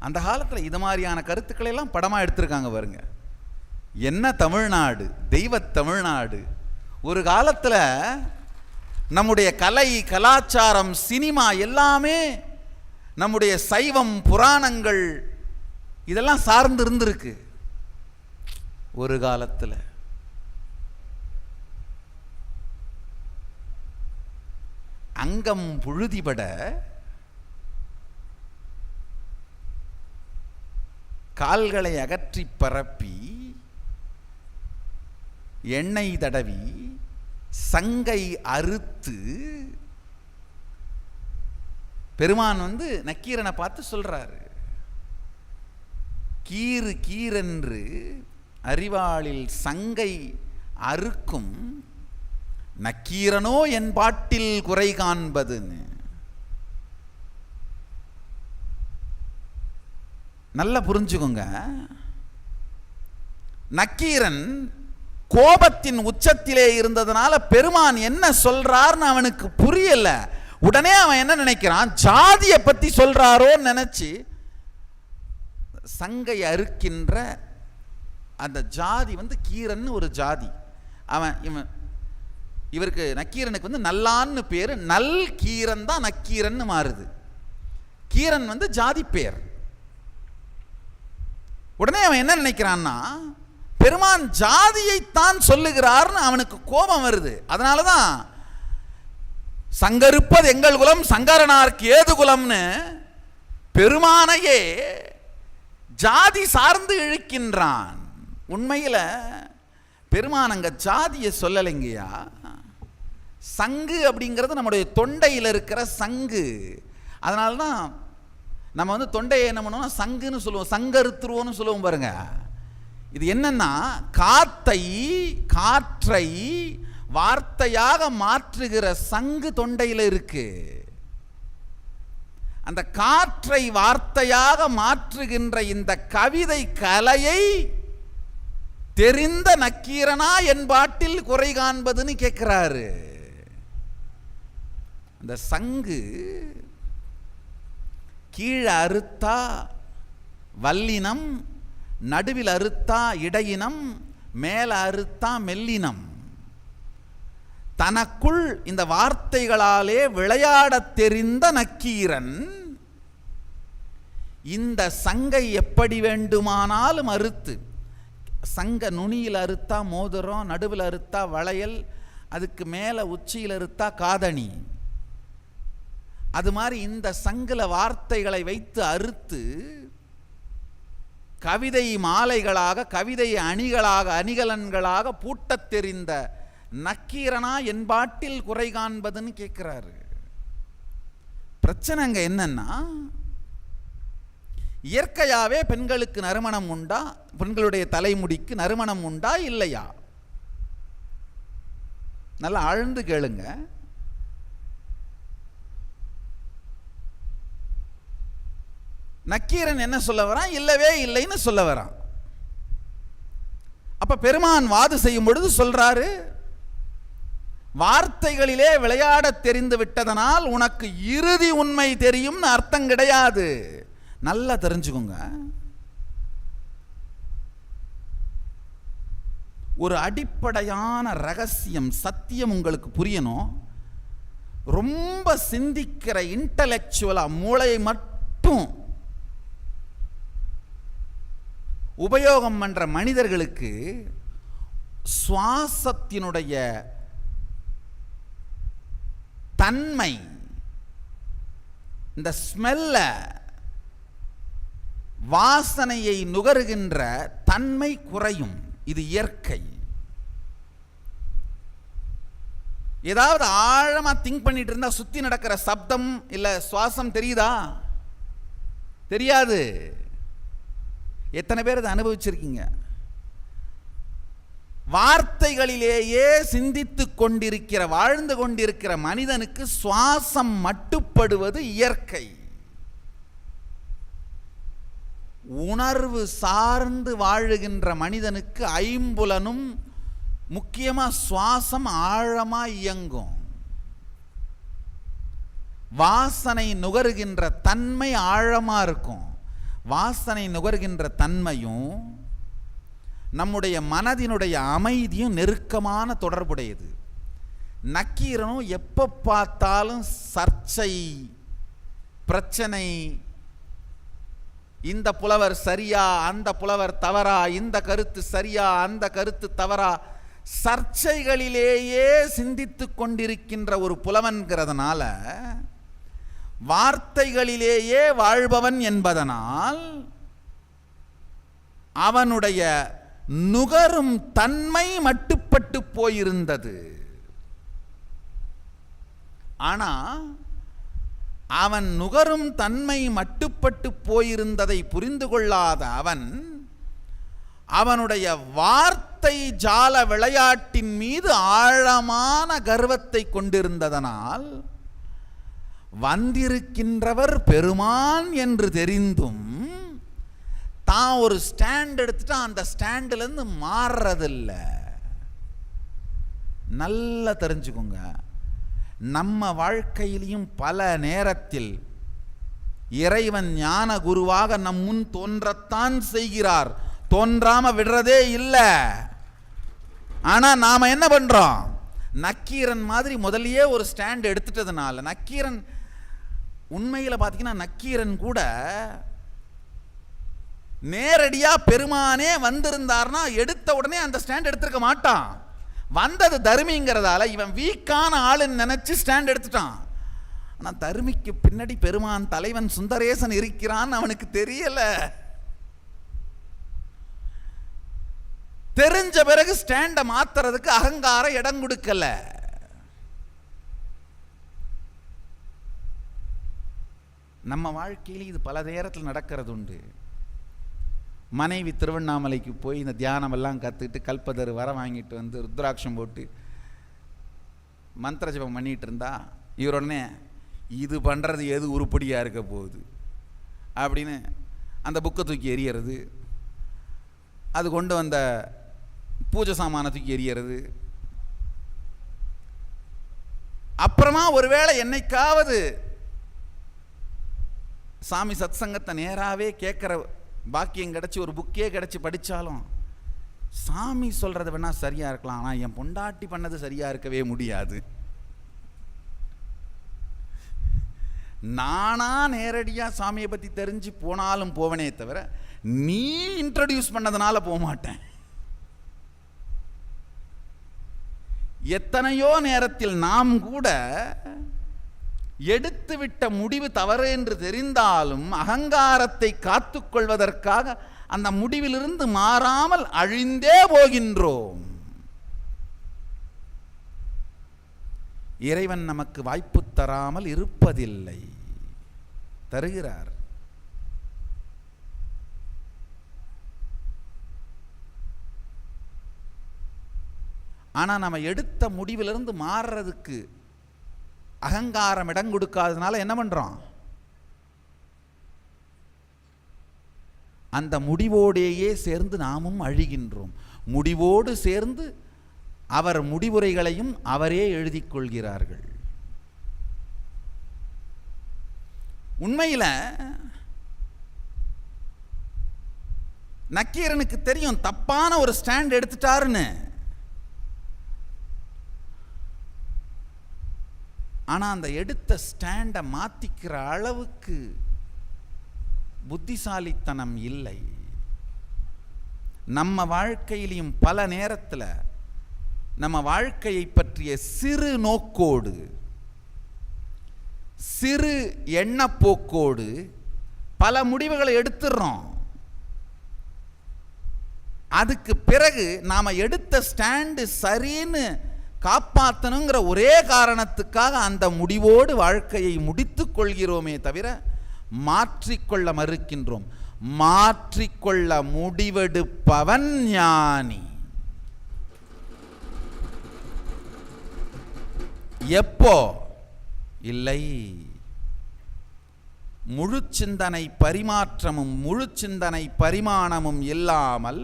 அந்த காலத்தில் இது மாதிரியான கருத்துக்களை எல்லாம் படமாக எடுத்திருக்காங்க பாருங்க. என்ன தமிழ்நாடு, தெய்வ தமிழ்நாடு. ஒரு காலத்தில் நம்முடைய கலை, கலாச்சாரம், சினிமா எல்லாமே நம்முடைய சைவம், புராணங்கள் இதெல்லாம் சார்ந்து இருந்திருக்கு. ஒரு காலத்தில் அங்கம் புழுதிபட கால்களை அகற்றி பரப்பி எண்ணெய் தடவி சங்கை அறுத்து பெருமான் நக்கீரனை பார்த்து சொல்றாரு, கீறு கீரென்று அறிவாளில் சங்கை அறுக்கும் நக்கீரனோ என் பாட்டில் குறை காண்பதுன்னு. நல்லா புரிஞ்சுக்கோங்க. நக்கீரன் கோபத்தின் உச்சத்திலே இருந்ததுனால பெருமான் என்ன சொல்றார்னு அவனுக்கு புரியல. உடனே அவன் என்ன நினைக்கிறான், ஜாதியை பத்தி சொல்றாரோன்னு நினைச்சு சங்கை அறுக்கின்ற அந்த ஜாதி கீரன் ஒரு ஜாதி. இவருக்கு நக்கீரனுக்கு நல்லான்னு பேரு, நல் கீரன் தான் நக்கீரன் மாறுது. கீரன் ஜாதி பேர். உடனே அவன் என்ன நினைக்கிறான்னா, பெருமான் ஜாதியைத்தான் சொல்லுகிறார்னு அவனுக்கு கோபம் வருது. அதனாலதான் சங்கருப்பது எங்கள் குலம், சங்கரனார்க்கு ஏது குலம்னு பெருமானையே ஜாதி சார்ந்து இழுக்கின்றான். உண்மையில பெருமான் அங்க ஜாதியை சொல்லலைங்கய்யா. சங்கு அப்படிங்கிறது நம்முடைய தொண்டையில் இருக்கிற சங்கு. அதனால்தான் நம்ம தொண்டையை என்ன பண்ணுவோம், சங்குன்னு சொல்லுவோம், சங்கருத்துருவோன்னு சொல்லுவோம் பாருங்க. இது என்னன்னா, காற்றை வார்த்தையாக மாற்றுகிற சங்கு தொண்டையில் இருக்கு. அந்த காற்றை வார்த்தையாக மாற்றுகின்ற இந்த கவிதை கலையை தெரிந்த நக்கீரனா என் பாட்டில் குறை காண்பதுன்னு கேட்கிறாரு. அந்த சங்கு கீழே அறுத்தா வல்லினம், நடுவில் அறுத்தா இடையினம், மேல அறுத்தா மெல்லினம். தனக்குள் இந்த வார்த்தைகளாலே விளையாடத் தெரிந்த நக்கீரன் இந்த சங்கை எப்படி வேண்டுமானாலும் அறுத்து, சங்க நுனியில் அறுத்தா மோதிரம், நடுவில் அறுத்தா வளையல், அதுக்கு மேலே உச்சியில் அறுத்தா காதணி. அது மாதிரி இந்த சங்கில வார்த்தைகளை வைத்து அறுத்து கவிதை மாலைகளாக, கவிதை அணிகளாக, அணிகலன்களாக பூட்டத் தெரிந்த நக்கீரனா என் பாட்டில் குறை காண்பதுன்னு கேட்கிறாரு. பிரச்சனை அங்க என்னன்னா, இயற்கையாவே பெண்களுக்கு நறுமணம் உண்டா, பெண்களுடைய தலைமுடிக்கு நறுமணம் உண்டா இல்லையா? நல்லா ஆழ்ந்து கேளுங்க. நக்கீரன் என்ன சொல்ல வரான், இல்லவே இல்லைன்னு சொல்ல வரான். அப்ப பெருமான் வாது செய்யும் பொழுது சொல்றாரு, வார்த்தைகளிலே விளையாட தெரிந்து விட்டதனால் உனக்கு இறுதி உண்மை தெரியும்னு அர்த்தம் கிடையாது. நல்லா தெரிஞ்சுக்கோங்க. ஒரு அடிப்படையான ரகசியம், சத்தியம் உங்களுக்கு புரியணும். ரொம்ப சிந்திக்கிற இன்டலெக்சுவலா மூளையை மட்டும் உபயோகம் பண்ற மனிதர்களுக்கு சுவாசத்தினுடைய தன்மை, இந்த ஸ்மெல்ல, வாசனையை நுகருகின்ற தன்மை குறையும். இது இயற்கை. ஏதாவது ஆழமா திங்க் பண்ணிட்டு இருந்தா சுத்தி நடக்கிற சப்தம் இல்ல சுவாசம் தெரியுதா? தெரியாது. எத்தனை பேர் அதை அனுபவிச்சிருக்கீங்க? வார்த்தைகளிலேயே சிந்தித்துக் கொண்டிருக்கிற, வாழ்ந்து கொண்டிருக்கிற மனிதனுக்கு சுவாசம் மட்டுப்படுவது இயற்கை. உணர்வு சார்ந்து வாழுகின்ற மனிதனுக்கு ஐம்புலனும் முக்கியமா சுவாசம் ஆழமா இயங்கும். வாசனை நுகருகின்ற தன்மை ஆழமா இருக்கும். வாசனை நுகர்கின்ற தன்மையும் நம்முடைய மனதினுடைய அமைதியும் நெருக்கமான தொடர்புடையது. நக்கீரனும் எப்போ பார்த்தாலும் சர்ச்சை, பிரச்சனை, இந்த புலவர் சரியா, அந்த புலவர் தவறா, இந்த கருத்து சரியா, அந்த கருத்து தவறா, சர்ச்சைகளிலேயே சிந்தித்து கொண்டிருக்கின்ற ஒரு புலவன்கிறதுனால, வார்த்தைகளிலேயே வாழ்பவன் என்பதனால் அவனுடைய நுகரும் தன்மை மட்டுப்பட்டு போயிருந்தது. ஆனா அவன் நுகரும் தன்மை மட்டுப்பட்டு போயிருந்ததை புரிந்து கொள்ளாத அவன் அவனுடைய வார்த்தை ஜால விளையாட்டின் மீது ஆழமான கர்வத்தை கொண்டிருந்ததனால், வந்திருக்கின்றவர் பெருமான் என்று தெரிந்தும் தான் ஒரு ஸ்டாண்ட் எடுத்துட்டா அந்த ஸ்டாண்டிலிருந்து மாறுறதில்லை. நல்லா தெரிஞ்சுக்கோங்க, நம்ம வாழ்க்கையிலையும் பல நேரத்தில் இறைவன் ஞான குருவாக நம் முன் தோன்றத்தான் செய்கிறார், தோன்றாம விடுறதே இல்லை. ஆனா நாம என்ன பண்றோம்? நக்கீரன் மாதிரி முதலியே ஒரு ஸ்டாண்ட் எடுத்துட்டதுனால, நக்கீரன் உண்மையில் பார்த்தீங்கன்னா நக்கீரன் கூட நேரடியா பெருமானே வந்திருந்தார்னா எடுத்த உடனே அந்த ஸ்டாண்ட் எடுத்திருக்க மாட்டான். வந்தது தருமிங்கிறதால இவன் வீக்கான ஆளுன்னு நினைச்சு ஸ்டாண்ட் எடுத்துட்டான். ஆனா தருமிக்கு பின்னாடி பெருமான் தலைவன் சுந்தரேசன் இருக்கிறான் அவனுக்கு தெரியல. தெரிஞ்ச பிறகு ஸ்டாண்ட மாத்துறதுக்கு அகங்கார இடம் கொடுக்கல. நம்ம வாழ்க்கையில் இது பல நேரத்தில் நடக்கிறது உண்டு. மனைவி திருவண்ணாமலைக்கு போய் இந்த தியானம் எல்லாம் கற்றுக்கிட்டு கல்பதர் வர வாங்கிட்டு வந்து ருத்ராட்சம் போட்டு மந்திர ஜபம் பண்ணிட்டு இருந்தா, இவர் உடனே இது பண்ணுறது எது உருப்படியாக இருக்க போகுது அப்படின்னு அந்த புக்கை தூக்கி எறியறது, அது கொண்டு வந்த பூஜை சாமான தூக்கி எறியறது. அப்புறமா ஒருவேளை என்னைக்காவது சாமி சத் சங்கத்தை நேராகவே கேட்குற பாக்கியம் கிடச்சி ஒரு புக்கே கிடச்சி படித்தாலும் சாமி சொல்கிறது வேணா சரியாக இருக்கலாம், ஆனால் என் பொண்டாட்டி பண்ணது சரியாக இருக்கவே முடியாது. நானா நேரடியாக சாமியை பற்றி தெரிஞ்சு போனாலும் போவனே தவிர நீ இன்ட்ரடியூஸ் பண்ணதுனால போக மாட்டேன். எத்தனையோ நேரத்தில் நாம் கூட எடுத்துவிட்ட முடிவு தவறு என்று தெரிந்தாலும் அகங்காரத்தை காத்துக்கொள்வதற்காக அந்த முடிவிலிருந்து மாறாமல் அழிந்தே போகின்றோம். இறைவன் நமக்கு வாய்ப்பு தராமல் இருப்பதில்லை, தருகிறார். ஆனால் நம்ம எடுத்த முடிவிலிருந்து மாறுறதுக்கு அகங்காரம் இடம் கொடுக்காததுனால என்ன பண்றோம்? அந்த முடிவோடையே சேர்ந்து நாமும் அழிகின்றோம். முடிவோடு சேர்ந்து அவர் முடிவுரைகளையும் அவரே எழுதி கொள்கிறார்கள். உண்மையில் நக்கீரனுக்கு தெரியும் தப்பான ஒரு ஸ்டாண்ட் எடுத்துட்டாருன்னு. ஆனால் அந்த எடுத்த ஸ்டாண்டை மாற்றிக்கிற அளவுக்கு புத்திசாலித்தனம் இல்லை. நம்ம வாழ்க்கையிலையும் பல நேரத்தில் நம்ம வாழ்க்கையை பற்றிய சிறு நோக்கோடு, சிறு எண்ணப்போக்கோடு பல முடிவுகளை எடுத்துடுறோம். அதுக்கு பிறகு நாம் எடுத்த ஸ்டாண்டு சரின்னு காப்பாற்றணுங்கிற ஒரே காரணத்துக்காக அந்த முடிவோடு வாழ்க்கையை முடித்துக் கொள்கிறோமே தவிர மாற்றிக்கொள்ள மறுக்கின்றோம். மாற்றிக்கொள்ள முடிவெடுப்பவன் ஞானி. எப்போ? இல்லை, முழு சிந்தனை பரிமாற்றமும் முழு சிந்தனை பரிமாணமும் இல்லாமல்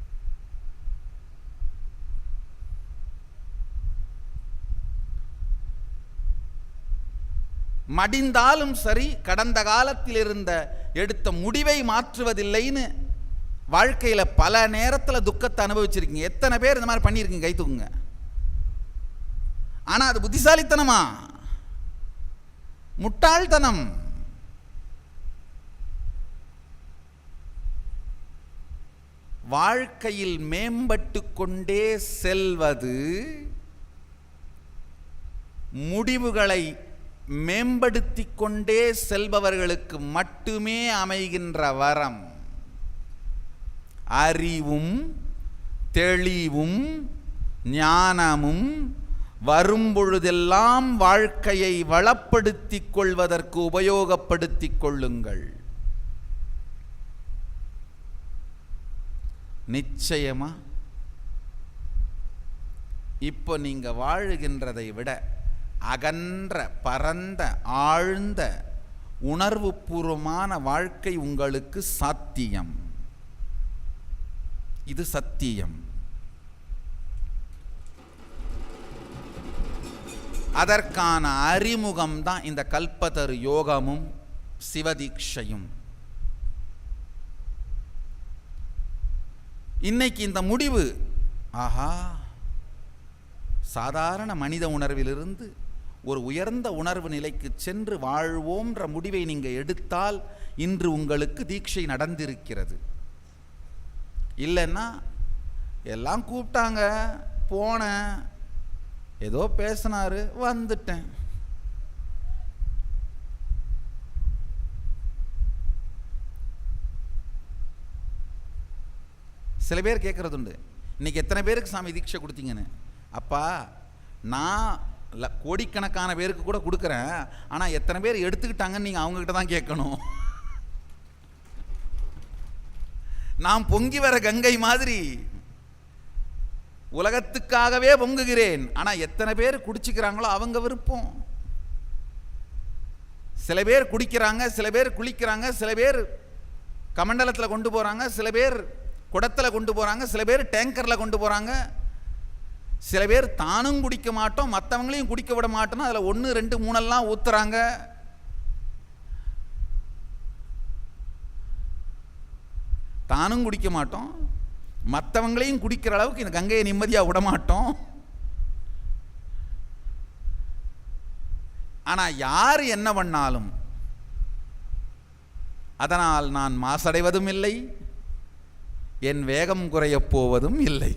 மடிந்தாலும் சரி கடந்த காலத்தில் இருந்த எடுத்த முடிவை மாற்றுவதில்லைன்னு வாழ்க்கையில் பல நேரத்தில் துக்கத்தை அனுபவிச்சிருக்கீங்க. எத்தனை பேர் இந்த மாதிரி பண்ணியிருக்கீங்க? கை தூக்குங்க. ஆனால் அது புத்திசாலித்தனமா முட்டாள்தனம்? வாழ்க்கையில் மேம்பட்டு கொண்டே செல்வது முடிவுகளை மேம்படுத்தி கொண்டே செல்பவர்களுக்கு மட்டுமே அமைகின்ற வரம். அறிவும் தெளிவும் ஞானமும் வரும்பொழுதெல்லாம் வாழ்க்கையை வளப்படுத்திக் கொள்வதற்கு உபயோகப்படுத்திக் கொள்ளுங்கள். நிச்சயமா இப்போ நீங்க வாழுகின்றதை விட அகன்ற பரந்த ஆழ்ந்த உணர்வு பூர்வமான வாழ்க்கை உங்களுக்கு சாத்தியம். இது சத்தியம். அதற்கான அறிமுகம் தான் இந்த கல்பதரு யோகமும் சிவதீட்சையும். இன்னைக்கு இந்த முடிவு, ஆஹா, சாதாரண மனித உணர்விலிருந்து ஒரு உயர்ந்த உணர்வு நிலைக்கு சென்று வாழ்வோம்ன்ற முடிவை நீங்கள் எடுத்தால் இன்று உங்களுக்கு தீட்சை நடந்திருக்கிறது. இல்லைன்னா எல்லாம் கூப்பிட்டாங்க, போனேன், ஏதோ பேசினாரு, வந்துட்டேன். சில பேர் கேட்கறது உண்டு, இன்னைக்கு எத்தனை பேருக்கு சாமி தீட்சை கொடுத்தீங்கன்னு. அப்பா, நான் கோடிக்கணக்கான பேருக்கு கூட கொடுக்குறேன், ஆனால் எத்தனை பேர் எடுத்துக்கிட்டாங்கன்னு நீங்கள் அவங்ககிட்ட தான் கேட்கணும். நான் பொங்கி வர கங்கை மாதிரி உலகத்துக்காகவே பொங்குகிறேன், ஆனால் எத்தனை பேர் குடிச்சுக்கிறாங்களோ அவங்க விருப்பம். சில பேர் குடிக்கிறாங்க, சில பேர் குளிக்கிறாங்க, சில பேர் கமண்டலத்தில் கொண்டு போகிறாங்க, சில பேர் குடத்தில் கொண்டு போகிறாங்க, சில பேர் டேங்கரில் கொண்டு போகிறாங்க, சில பேர் தானும் குடிக்க மாட்டோம் மற்றவங்களையும் குடிக்க விட மாட்டோம், அதில் 1 2 3 ஊத்துறாங்க. தானும் குடிக்க மாட்டோம் மற்றவங்களையும் குடிக்கிற அளவுக்கு இந்த கங்கையை நிம்மதியாக விட மாட்டோம். ஆனால் யார் என்ன பண்ணாலும் அதனால் நான் மாசடைவதும் இல்லை, என் வேகம் குறையப் போவதும் இல்லை.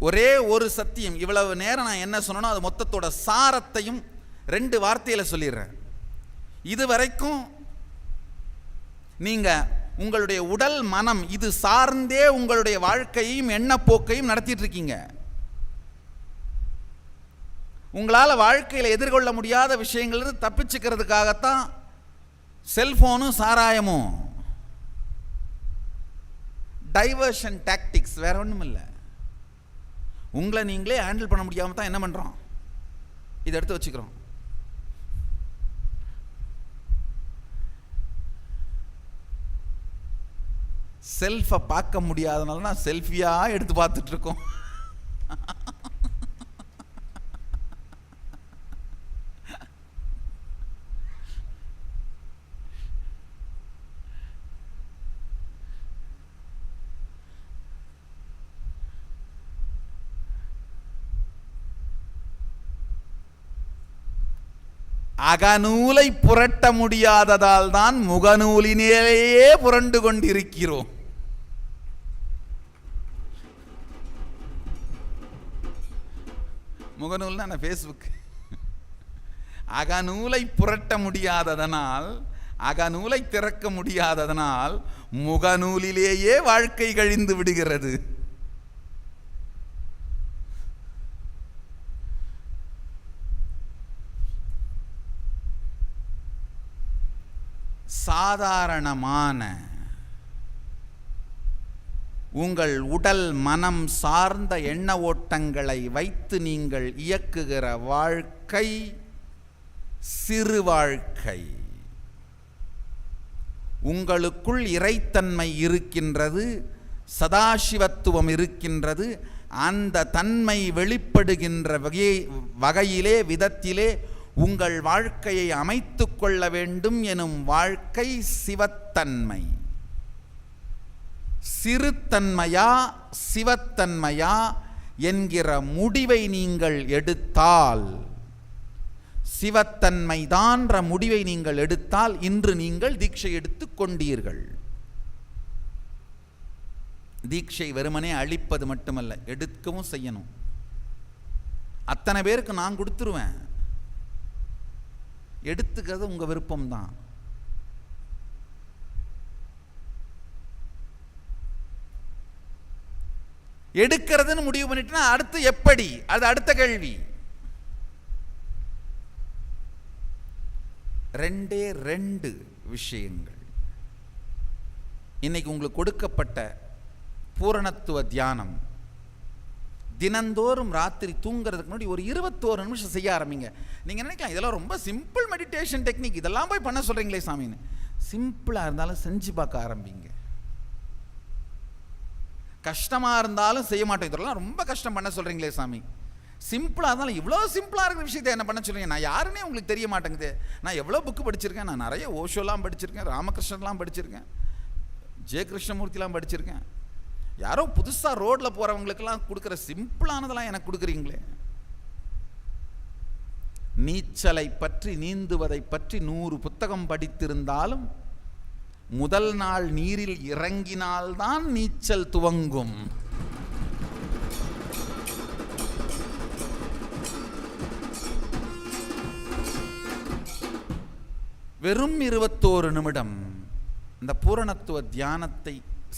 ஒரே ஒரு சத்தியம். இவ்வளவு நேரம் நான் என்ன சொன்னனோ அது மொத்தத்தோட சாரத்தையும் 2 வார்த்தையில் சொல்லிடுறேன். இதுவரைக்கும் நீங்க உங்களுடைய உடல் மனம் இது சார்ந்தே உங்களுடைய வாழ்க்கையையும் எண்ணப்போக்கையும் நடத்திட்டு இருக்கீங்க. உங்களால் வாழ்க்கையில் எதிர்கொள்ள முடியாத விஷயங்கள் தப்பிச்சுக்கிறதுக்காகத்தான் செல்போனும் சாராயமும். டைவர்ஷன் டாக்டிக்ஸ், வேற ஒன்றும் இல்லை. உங்களை நீங்களே ஹேண்டில் பண்ண முடியாமல் தான் என்ன பண்ணுறோம், இதை எடுத்து வச்சுக்கிறோம். செல்ஃபை பார்க்க முடியாதனால தான் செல்ஃபியாக எடுத்து பார்த்துட்டு இருக்கோம். அகநூலை புரட்ட முடியாததால் தான் முகநூலினேயே புரண்டு கொண்டிருக்கிறோம். முகநூல்னா ஃபேஸ்புக். அகநூலை புரட்ட முடியாததனால், அகநூலை திறக்க முடியாததனால் முகநூலிலேயே வாழ்க்கை கழிந்து விடுகிறது. சாதாரணமான உங்கள் உடல் மனம் சார்ந்த எண்ண ஓட்டங்களை வைத்து நீங்கள் இயக்குகிற வாழ்க்கை சிறு வாழ்க்கை. உங்களுக்குள் இறைத்தன்மை இருக்கின்றது, சதாசிவத்துவம் இருக்கின்றது. அந்த தன்மை வெளிப்படுகின்ற வகையிலே விதத்திலே உங்கள் வாழ்க்கையை அமைத்து கொள்ள வேண்டும் எனும் வாழ்க்கை சிவத்தன்மை. சிறுத்தன்மையா சிவத்தன்மையா என்கிற முடிவை நீங்கள் எடுத்தால், சிவத்தன்மைதான்ற முடிவை நீங்கள் எடுத்தால், இன்று நீங்கள் தீட்சை எடுத்துக் கொண்டீர்கள். தீட்சை வெறுமனே அளிப்பது மட்டுமல்ல, எடுக்கவும் செய்யணும். அத்தனை பேருக்கு நான் கொடுத்துருவேன், எடுத்துக்கிறது உங்க விருப்பம்தான். எடுக்கிறதுன்னு முடிவு பண்ணிட்டுனா அடுத்து எப்படி, அது அடுத்த கேள்வி. ரெண்டே ரெண்டு விஷயங்கள். இன்னைக்கு உங்களுக்கு கொடுக்கப்பட்ட பூரணத்துவ தியானம் தினந்தோறும் ராத்திரி தூங்குறதுக்கு முன்னாடி ஒரு 21 நிமிஷம் செய்ய ஆரம்பிங்க. நீங்கள் நினைக்கலாம் இதெல்லாம் ரொம்ப சிம்பிள் மெடிடேஷன் டெக்னிக், இதெல்லாம் போய் பண்ண சொல்கிறீங்களே சாமின்னு. சிம்பிளாக இருந்தாலும் செஞ்சு பார்க்க ஆரம்பிங்க. கஷ்டமாக இருந்தாலும் செய்ய மாட்டோம், இதெல்லாம் ரொம்ப கஷ்டம் பண்ண சொல்கிறீங்களே சாமி. சிம்பிளாக இருந்தாலும் இவ்வளோ சிம்பிளாக இருக்கிற விஷயத்தை என்ன பண்ண சொல்கிறீங்க? நான் யாருன்னே உங்களுக்கு தெரிய மாட்டேங்குது. நான் எவ்வளோ புக்கு படிச்சிருக்கேன், நான் நிறைய ஓஷோலாம் படிச்சிருக்கேன், ராமகிருஷ்ணன்லாம் படிச்சிருக்கேன், ஜெய கிருஷ்ணமூர்த்திலாம் படிச்சிருக்கேன். யாரோ புதுசாக ரோட்டில் போகிறவங்களுக்கெல்லாம் கொடுக்குற சிம்பிளானதெல்லாம் எனக்கு கொடுக்குறீங்களே. நீச்சலை பற்றி, நீந்துவதை பற்றி 100 புத்தகம் படித்திருந்தாலும் முதல் நாள் நீரில் இறங்கினால்தான் நீச்சல் துவங்கும். வெறும் 21 நிமிடம் இந்த பூரணத்துவ தியானத்தை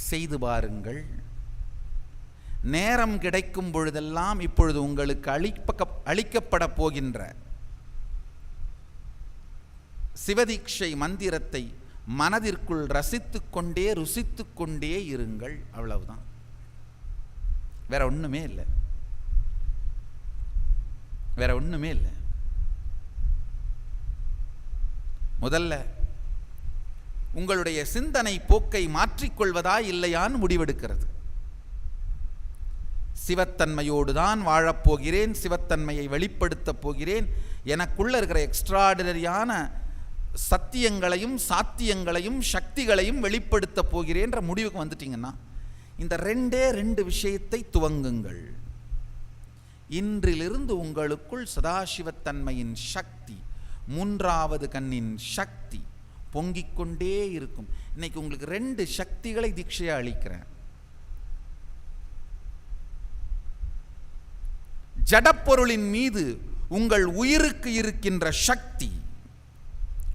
செய்து பாருங்கள். நேரம் கிடைக்கும் பொழுதெல்லாம் இப்பொழுது உங்களுக்கு அளிக்கப்பட போகின்ற சிவதீட்சை மந்திரத்தை மனதிற்குள் ரசித்துக் கொண்டே ருசித்துக் கொண்டே இருங்கள். அவ்வளவுதான், வேற ஒண்ணுமே இல்லை, வேற ஒண்ணுமே இல்லை. முதல்ல உங்களுடைய சிந்தனை போக்கை மாற்றிக்கொள்வதா இல்லையான்னு முடிவெடுக்கிறது. சிவத்தன்மையோடு தான் வாழப்போகிறேன், சிவத்தன்மையை வெளிப்படுத்தப் போகிறேன், எனக்குள்ள இருக்கிற எக்ஸ்ட்ராடினரியான சத்தியங்களையும் சாத்தியங்களையும் சக்திகளையும் வெளிப்படுத்த போகிறேன்ற முடிவுக்கு வந்துட்டீங்கன்னா இந்த ரெண்டே ரெண்டு விஷயத்தை துவங்குங்கள். இன்றிலிருந்து உங்களுக்குள் சதாசிவத்தன்மையின் சக்தி, மூன்றாவது கண்ணின் சக்தி பொங்கிக் கொண்டே இருக்கும். இன்னைக்கு உங்களுக்கு 2 சக்திகளை தீட்சையா அளிக்கிறேன். ஜடப்பொருளின் மீது உங்கள் உயிருக்கு இருக்கின்ற சக்தி,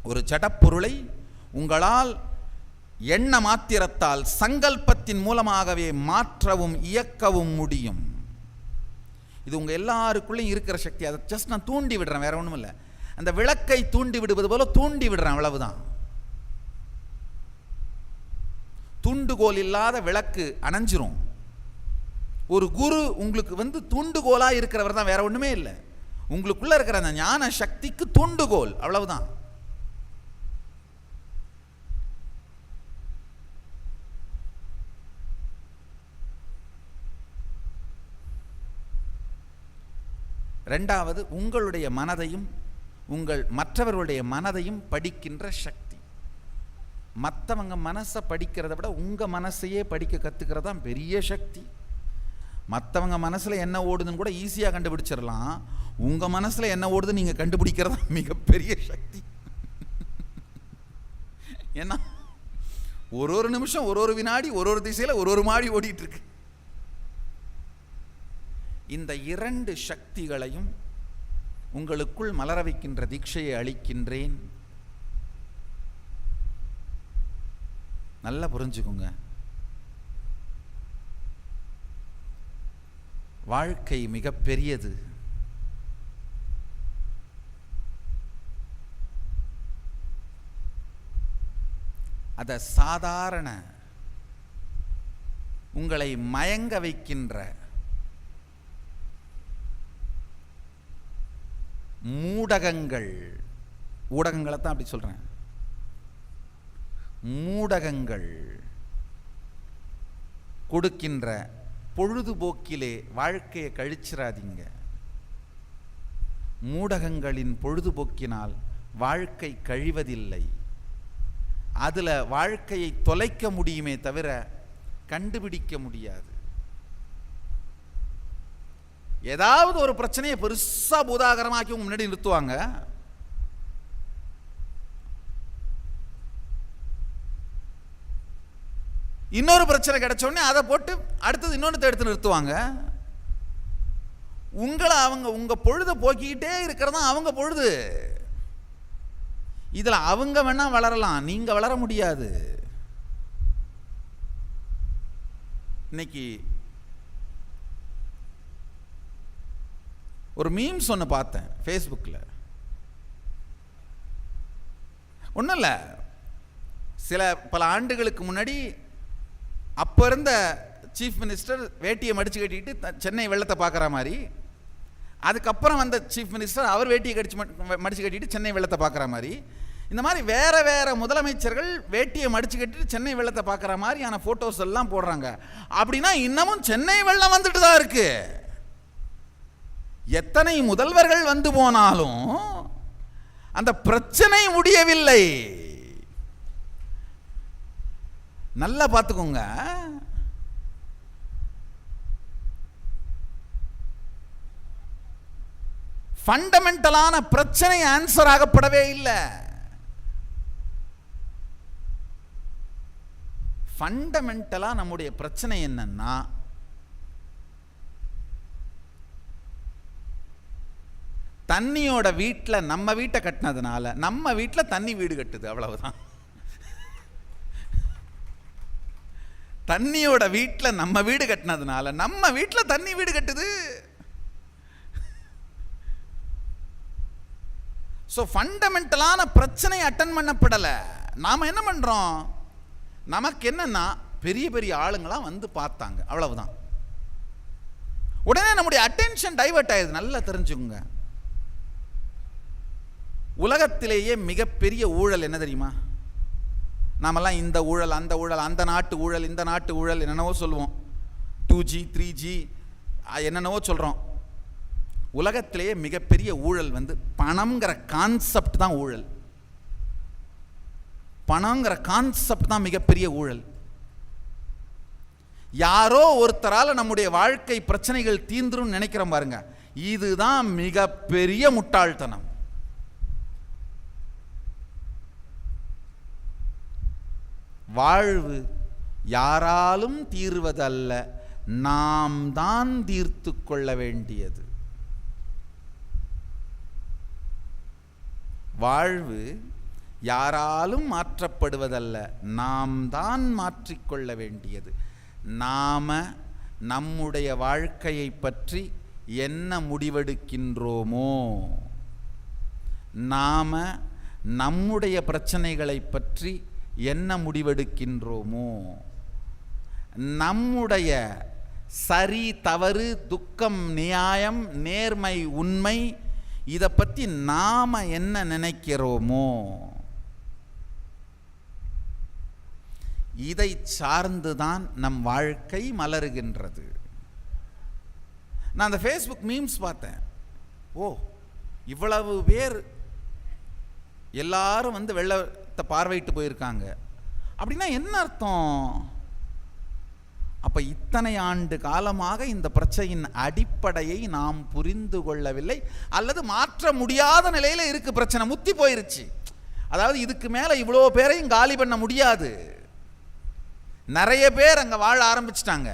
ஒரு ஜடப்பொருளை உங்களால் எண்ண மாத்திரத்தால் சங்கல்பத்தின் மூலமாகவே மாற்றவும் இயக்கவும் முடியும். இது உங்க எல்லாருக்குள்ளேயும் இருக்கிற சக்தி. அதை ஜஸ்ட் நான் தூண்டி விடுறேன், வேற ஒன்றும் இல்லை. அந்த விளக்கை தூண்டி விடுவது போல தூண்டி விடுறேன், அவ்வளவுதான். தூண்டுகோல் இல்லாத விளக்கு அணைஞ்சிரும். ஒரு குரு உங்களுக்கு தூண்டுகோலா இருக்கிறவர் தான், வேற ஒண்ணுமே இல்லை. உங்களுக்குள்ள இருக்கிற அந்த ஞான சக்திக்கு தூண்டுகோல், அவ்வளவுதான். ரெண்டாவது, உங்களுடைய மனதையும் மற்றவர்களுடைய மனதையும் படிக்கின்ற சக்தி. மற்றவங்க மனசை படிக்கிறத விட உங்க மனசையே படிக்க கத்துக்கிறது தான் பெரிய சக்தி. மற்றவங்க மனசுல என்ன ஓடுதுன்னு கூட ஈஸியா கண்டுபிடிச்சிடலாம். உங்க மனசுல என்ன ஓடுது நீங்க கண்டுபிடிக்கிறது மிகப்பெரிய சக்தி. ஏன்னா ஒரு நிமிஷம், ஒரு வினாடி, ஒரு திசையில ஒரு மாடி ஓடிட்டு இருக்கு. இந்த 2 சக்திகளையும் உங்களுக்குள் மலர வைக்கின்ற தீட்சையை அளிக்கின்றேன். நல்லா புரிஞ்சுக்கோங்க. வாழ்க்கை மிக பெரியது. அத சாதாரண உங்களை மயங்க வைக்கின்ற ஊடகங்களை தான் அப்படி சொல்றேன். மூடகங்கள் கொடுக்கின்ற பொழுதுபோக்கிலே வாழ்க்கையை கழிச்சிடாதீங்க. மூடகங்களின் பொழுதுபோக்கினால் வாழ்க்கை கழிவதில்லை. அதில் வாழ்க்கையை தொலைக்க முடியுமே தவிர கண்டுபிடிக்க முடியாது. ஏதாவது ஒரு பிரச்சனையை பெருசா பூதாகரமாக்கி முன்னாடி நிறுத்துவாங்க. இன்னொரு பிரச்சனை கிடைச்ச உடனே அதை போட்டு அடுத்தது இன்னொன்று எடுத்து நிறுத்துவாங்க. உங்களை அவங்க உங்க பொழுதை போக்கிக்கிட்டே இருக்கிறதா அவங்க பொழுது. இதுல அவங்க வேணா வளரலாம், நீங்க வளர முடியாது. இன்னைக்கு ஒரு மீம்ஸ் ஒன்று பார்த்தேன் ஃபேஸ்புக்கில். ஒன்றும் இல்லை, பல ஆண்டுகளுக்கு முன்னாடி அப்போ இருந்த சீஃப் மினிஸ்டர் வேட்டியை மடிச்சு கட்டிட்டு சென்னை வெள்ளத்தை பார்க்குற மாதிரி, அதுக்கப்புறம் வந்த சீஃப் மினிஸ்டர் அவர் வேட்டியை மடிச்சு கட்டிட்டு சென்னை வெள்ளத்தை பார்க்குற மாதிரி, இந்த மாதிரி வேற வேற முதலமைச்சர்கள் வேட்டியை மடிச்சு கட்டிட்டு சென்னை வெள்ளத்தை பார்க்குற மாதிரியான ஃபோட்டோஸ் எல்லாம் போடுறாங்க. அப்படின்னா இன்னமும் சென்னை வெள்ளம் வந்துட்டு தான் இருக்கு. எத்தனை முதல்வர்கள் வந்து போனாலும் அந்த பிரச்சனை முடியவில்லை. நல்லா பார்த்துக்கோங்க. ஃபண்டமெண்டலான பிரச்சனை ஆன்சர் ஆகப்படவே இல்லை. ஃபண்டமெண்டலா நம்முடைய பிரச்சனை என்னன்னா, தண்ணியோட வீட்டில் நம்ம வீட்டை கட்டினதுனால நம்ம வீட்டில் தண்ணி வீடு கட்டுது, அவ்வளவுதான். தண்ணியோட வீட்டில் நம்ம வீடு கட்டினதுனால நம்ம வீட்டில் தண்ணி வீடு கட்டுது. ஸோ ஃபண்டமெண்டலான பிரச்சனை அட்டன் பண்ணப்படலை. நாம் என்ன பண்ணுறோம், நமக்கு என்னன்னா பெரிய பெரிய ஆளுங்களாம் வந்து பார்த்தாங்க, அவ்வளவுதான். உடனே நம்முடைய அட்டென்ஷன் டைவர்ட் ஆயிடுது. நல்லா தெரிஞ்சுக்கோங்க, உலகத்திலேயே மிகப்பெரிய ஊழல் என்ன தெரியுமா? நாமெல்லாம் இந்த ஊழல் அந்த ஊழல், அந்த நாட்டு ஊழல் இந்த நாட்டு ஊழல் என்னென்னவோ சொல்லுவோம், 2G 3G என்னென்னவோ சொல்கிறோம். உலகத்திலேயே மிகப்பெரிய ஊழல் வந்து பணம்ங்கிற கான்செப்ட் தான் ஊழல். பணங்கிற கான்செப்ட் தான் மிகப்பெரிய ஊழல். யாரோ ஒருத்தரால் நம்முடைய வாழ்க்கை பிரச்சனைகள் தீந்துரும் நினைக்கிறோம் பாருங்க, இதுதான் மிகப்பெரிய முட்டாள்தனம். வாழ்வு யாராலும் தீர்வதல்ல, நாம் தான் தீர்த்து கொள்ள வேண்டியது. வாழ்வு யாராலும் மாற்றப்படுவதல்ல, நாம் தான் மாற்றிக்கொள்ள வேண்டியது. நாம நம்முடைய வாழ்க்கையை பற்றி என்ன முடிவெடுக்கின்றோமோ, நாம நம்முடைய பிரச்சனைகளை பற்றி என்ன முடிவெடுக்கின்றோமோ, நம்முடைய சரி தவறு துக்கம் நியாயம் நேர்மை உண்மை இதை பற்றி நாம என்ன நினைக்கிறோமோ, இதை சார்ந்துதான் நம் வாழ்க்கை மலருகின்றது. நான் அந்த ஃபேஸ்புக் மீம்ஸ் பார்த்தேன். ஓ, இவ்வளவு பேர் எல்லாரும் வந்து வெள்ளத்தை பார்வையிட்டு போயிருக்காங்க அப்படின்னா என்ன அர்த்தம்? அப்ப இத்தனை ஆண்டு காலமாக இந்த பிரச்சனையின் அடிப்படையை நாம் புரிந்து கொள்ளவில்லை, அல்லது மாற்ற முடியாத நிலையில இருக்கு. பிரச்சனை முத்தி போயிருச்சு. அதாவது இதுக்கு மேல இவ்வளோ பேரையும் காலி பண்ண முடியாது. நிறைய பேர் அங்க வாழ ஆரம்பிச்சிட்டாங்க.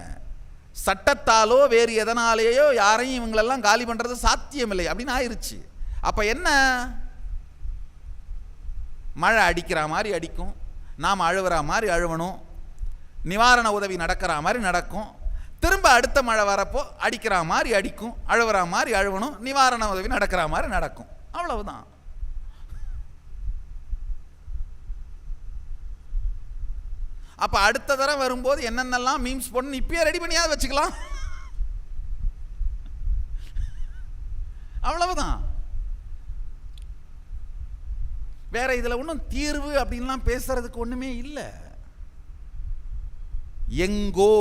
சட்டத்தாலோ வேறு எதனாலேயோ யாரையும் இவங்களெல்லாம் காலி பண்றது சாத்தியமில்லை அப்படின்னு ஆயிருச்சு. அப்ப என்ன, மழை அடிக்கிற மாதிரி அடிக்கும், நாம் அழுவுற மாதிரி அழுவணும், நிவாரண உதவி நடக்கிற மாதிரி நடக்கும், திரும்ப அடுத்த மழை வரப்போ அடிக்கிற மாதிரி அடிக்கும், அழுவுற மாதிரி அழுவணும், நிவாரண உதவி நடக்கிற மாதிரி நடக்கும், அவ்வளவுதான். அப்ப அடுத்த தடவை வரும்போது என்னென்னலாம் மீம்ஸ் போடணும் இப்பயே ரெடி பண்ணியாவது வச்சுக்கலாம், அவ்வளவுதான். வேற இதில் ஒன்றும் தீர்வு அப்படின்லாம் பேசுறதுக்கு ஒன்றுமே இல்லை. எங்கோ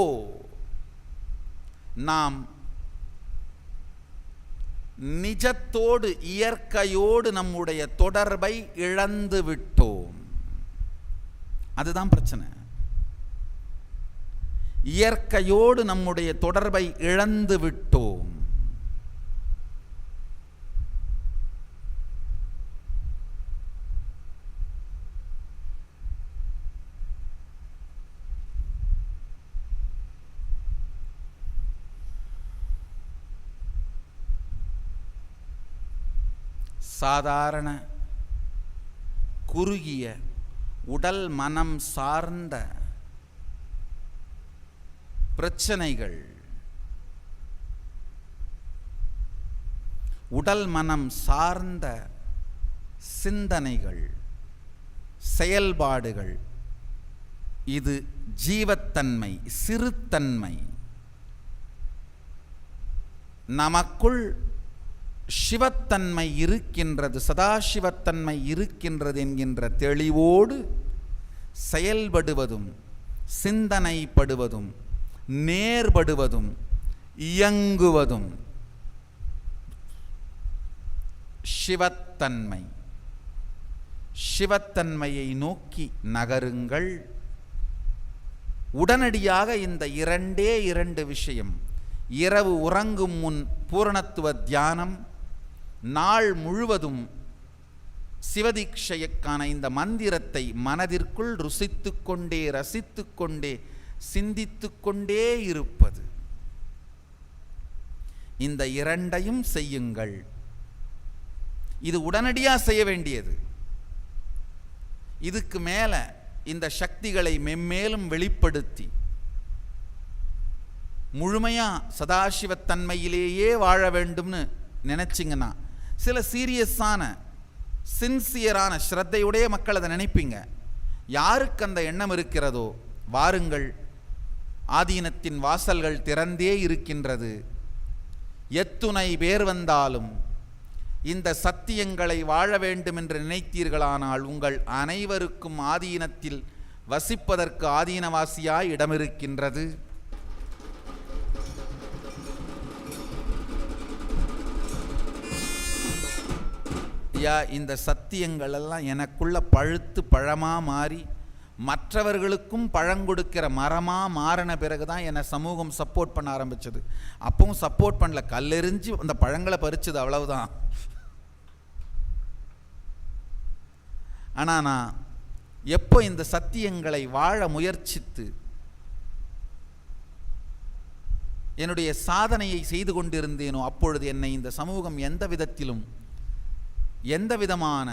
நாம் நிஜத்தோடு இயற்கையோடு நம்முடைய தொடர்பை இழந்து விட்டோம். அதுதான் பிரச்சனை. இயற்கையோடு நம்முடைய தொடர்பை இழந்து விட்டோம். சாதாரண குறுகிய உடல் மனம் சார்ந்த பிரச்சனைகள், உடல் மனம் சார்ந்த சிந்தனைகள், செயல்பாடுகள், இது ஜீவத்தன்மை, சிறுத்தன்மை. நமக்குள் சிவத்தன்மை இருக்கின்றது, சதாசிவத்தன்மை இருக்கின்றது என்கின்ற தெளிவோடு செயல்படுவதும் சிந்தனைப்படுவதும் நேர்படுவதும் இயங்குவதும் சிவத்தன்மை. சிவத்தன்மையை நோக்கி நகருங்கள். உடனடியாக இந்த இரண்டு விஷயம், இரவு உறங்கும் முன் பூரணத்துவ தியானம், நாள் முழுவதும் சிவதீட்சைக்கான இந்த மந்திரத்தை மனதிற்குள் ருசித்து கொண்டே ரசித்து கொண்டே சிந்தித்து கொண்டே இருப்பது, இந்த இரண்டையும் செய்யுங்கள். இது உடனடியாக செய்ய வேண்டியது. இதுக்கு மேல இந்த சக்திகளை மென்மேலும் வெளிப்படுத்தி முழுமையா சதாசிவத்தன்மையிலேயே வாழ வேண்டும்னு நினைச்சிங்கன்னா, சில சீரியஸான சின்சியரான ஸ்ரத்தையுடைய மக்கள் அதை நினைப்பீங்க. யாருக்கு அந்த எண்ணம் இருக்கிறதோ வாருங்கள், ஆதீனத்தின் வாசல்கள் திறந்தே இருக்கின்றது. எத்துணை பேர் வந்தாலும் இந்த சத்தியங்களை வாழ வேண்டும் என்று நினைத்தீர்களானால் உங்கள் அனைவருக்கும் ஆதீனத்தில் வசிப்பதற்கு ஆதீனவாசியாய் இடமிருக்கின்றது. இந்த சத்தியங்கள் எல்லாம் எனக்குள்ள பழுத்து பழமாக மாறி மற்றவர்களுக்கும் பழங்கொடுக்கிற மரமாக மாறின பிறகு தான் என்னை சமூகம் சப்போர்ட் பண்ண ஆரம்பிச்சது. அப்பவும் சப்போர்ட் பண்ணல, கல்லெறிஞ்சு அந்த பழங்களை பறிச்சது, அவ்வளவுதான். ஆனால் நான் எப்போ இந்த சத்தியங்களை வாழ முயற்சித்து என்னுடைய சாதனையை செய்து கொண்டிருந்தேனோ அப்பொழுது என்னை இந்த சமூகம் எந்த விதத்திலும் எந்த விதமான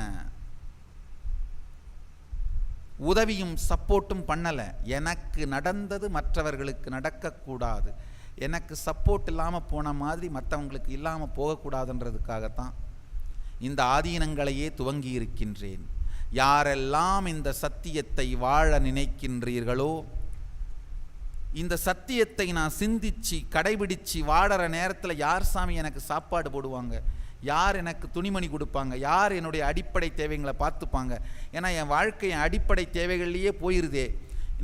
உதவியும் சப்போர்ட்டும் பண்ணலை. எனக்கு நடந்தது மற்றவர்களுக்கு நடக்கக்கூடாது, எனக்கு சப்போர்ட் இல்லாமல் போன மாதிரி மற்றவங்களுக்கு இல்லாமல் போகக்கூடாதுன்றதுக்காகத்தான் இந்த ஆதீனங்களையே துவங்கி இருக்கின்றேன். யாரெல்லாம் இந்த சத்தியத்தை வாழ நினைக்கின்றீர்களோ, இந்த சத்தியத்தை நான் சிந்திச்சு கடைபிடிச்சு வாழற நேரத்தில் யார் சாமி எனக்கு சாப்பாடு போடுவாங்க, யார் எனக்கு துணிமணி கொடுப்பாங்க, யார் என்னுடைய அடிப்படை தேவைகளை பார்த்துப்பாங்க? ஏன்னா என் வாழ்க்கை என் அடிப்படை தேவைகள்லேயே போயிருதே.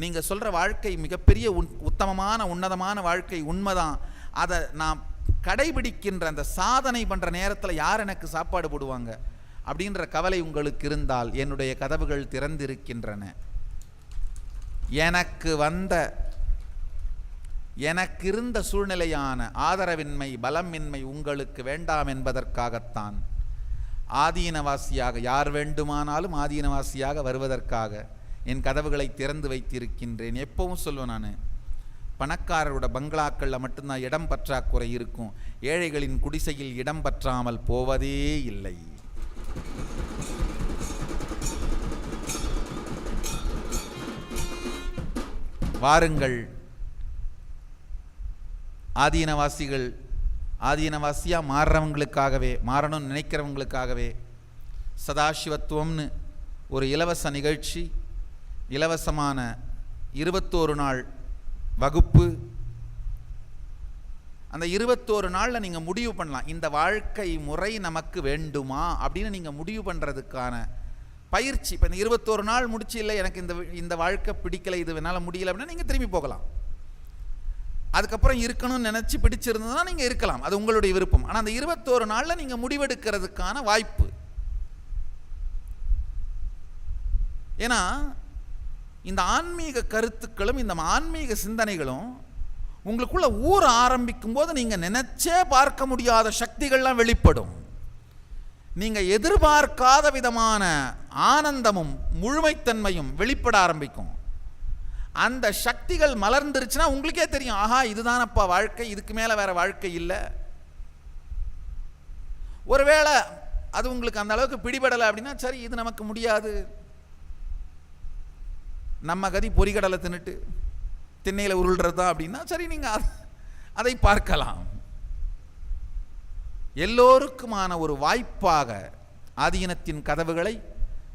நீங்கள் சொல்கிற வாழ்க்கை மிகப்பெரிய உத்தமமான உன்னதமான வாழ்க்கை உண்மைதான். அதை நான் கடைபிடிக்கின்ற அந்த சாதனை பண்ணுற நேரத்தில் யார் எனக்கு சாப்பாடு போடுவாங்க அப்படின்ற கவலை உங்களுக்கு இருந்தால் என்னுடைய கதவுகள் திறந்திருக்கின்றன. எனக்கு இருந்த சூழ்நிலையான ஆதரவின்மை பலமின்மை உங்களுக்கு வேண்டாம் என்பதற்காகத்தான் ஆதீனவாசியாக யார் வேண்டுமானாலும் ஆதீனவாசியாக வருவதற்காக என் கதவுகளை திறந்து வைத்திருக்கின்றேன். எப்பவும் சொல்லுவேன், நான் பணக்காரரோட பங்களாக்களில் மட்டும்தான் இடம் பற்றாக்குறை இருக்கும், ஏழைகளின் குடிசையில் இடம் பற்றாமல் போவதே இல்லை. வாருங்கள், ஆதீனவாசிகள் ஆதீனவாசியாக மாறுறவங்களுக்காகவே, மாறணும்னு நினைக்கிறவங்களுக்காகவே சதாசிவத்துவம்னு ஒரு இலவச நிகழ்ச்சி, இலவசமான 21 நாள் வகுப்பு. அந்த 21 நாளில் நீங்கள் முடிவு பண்ணலாம், இந்த வாழ்க்கை முறை நமக்கு வேண்டுமா அப்படின்னு நீங்கள் முடிவு பண்ணுறதுக்கான பயிற்சி. இப்போ இந்த 21 நாள் முடிச்சு, இல்லை எனக்கு இந்த வாழ்க்கை பிடிக்கலை, இது என்னால் முடியலை அப்படின்னா நீங்கள் திரும்பி போகலாம். அதுக்கப்புறம் இருக்கணும்னு நினச்சி பிடிச்சிருந்ததுன்னா நீங்கள் இருக்கலாம், அது உங்களுடைய விருப்பம். ஆனால் அந்த 21 நாளில் நீங்கள் முடிவெடுக்கிறதுக்கான வாய்ப்பு. ஏன்னா இந்த ஆன்மீக கருத்துக்களும் இந்த ஆன்மீக சிந்தனைகளும் உங்களுக்குள்ள ஊற ஆரம்பிக்கும் போது நீங்கள் நினைச்சே பார்க்க முடியாத சக்திகள்லாம் வெளிப்படும். நீங்கள் எதிர்பார்க்காத விதமான ஆனந்தமும் முழுமைத்தன்மையும் வெளிப்பட ஆரம்பிக்கும். அந்த சக்திகள் மலர்ந்துருச்சுன்னா உங்களுக்கே தெரியும், ஆஹா இதுதானப்பா வாழ்க்கை, இதுக்கு மேலே வேற வாழ்க்கை இல்லை. ஒருவேளை அது உங்களுக்கு அந்த அளவுக்கு பிடிபடலை அப்படின்னா, சரி இது நமக்கு முடியாது, நம்ம கதி பொறிகடலை தின்னுட்டு திண்ணையில் உருள்றதா அப்படின்னா, சரி நீங்கள் அதை பார்க்கலாம். எல்லோருக்குமான ஒரு வாய்ப்பாக ஆதீனத்தின் கதவுகளை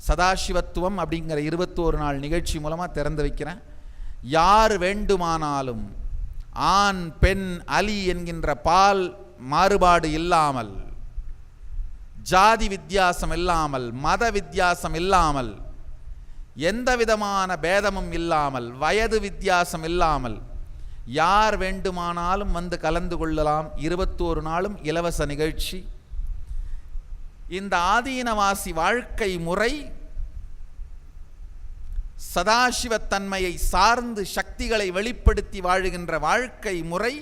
சதாசிவத்துவம் அப்படிங்கிற 21 நாள் நிகழ்ச்சி மூலமாக திறந்து வைக்கிறேன். யார் வேண்டுமானாலும் ஆண் பெண் அலி என்கின்ற பால் மாறுபாடு இல்லாமல், ஜாதி வித்தியாசம் இல்லாமல், மத வித்தியாசம் இல்லாமல், எந்த விதமான பேதமும் இல்லாமல், வயது வித்தியாசம் இல்லாமல் யார் வேண்டுமானாலும் வந்து கலந்து கொள்ளலாம். 21 நாளும் இலவச நிகழ்ச்சி. இந்த ஆதீனவாசி வாழ்க்கை முறை சதாசிவத்தன்மையை சார்ந்து சக்திகளை வெளிப்படுத்தி வாழுகின்ற வாழ்க்கை முறை.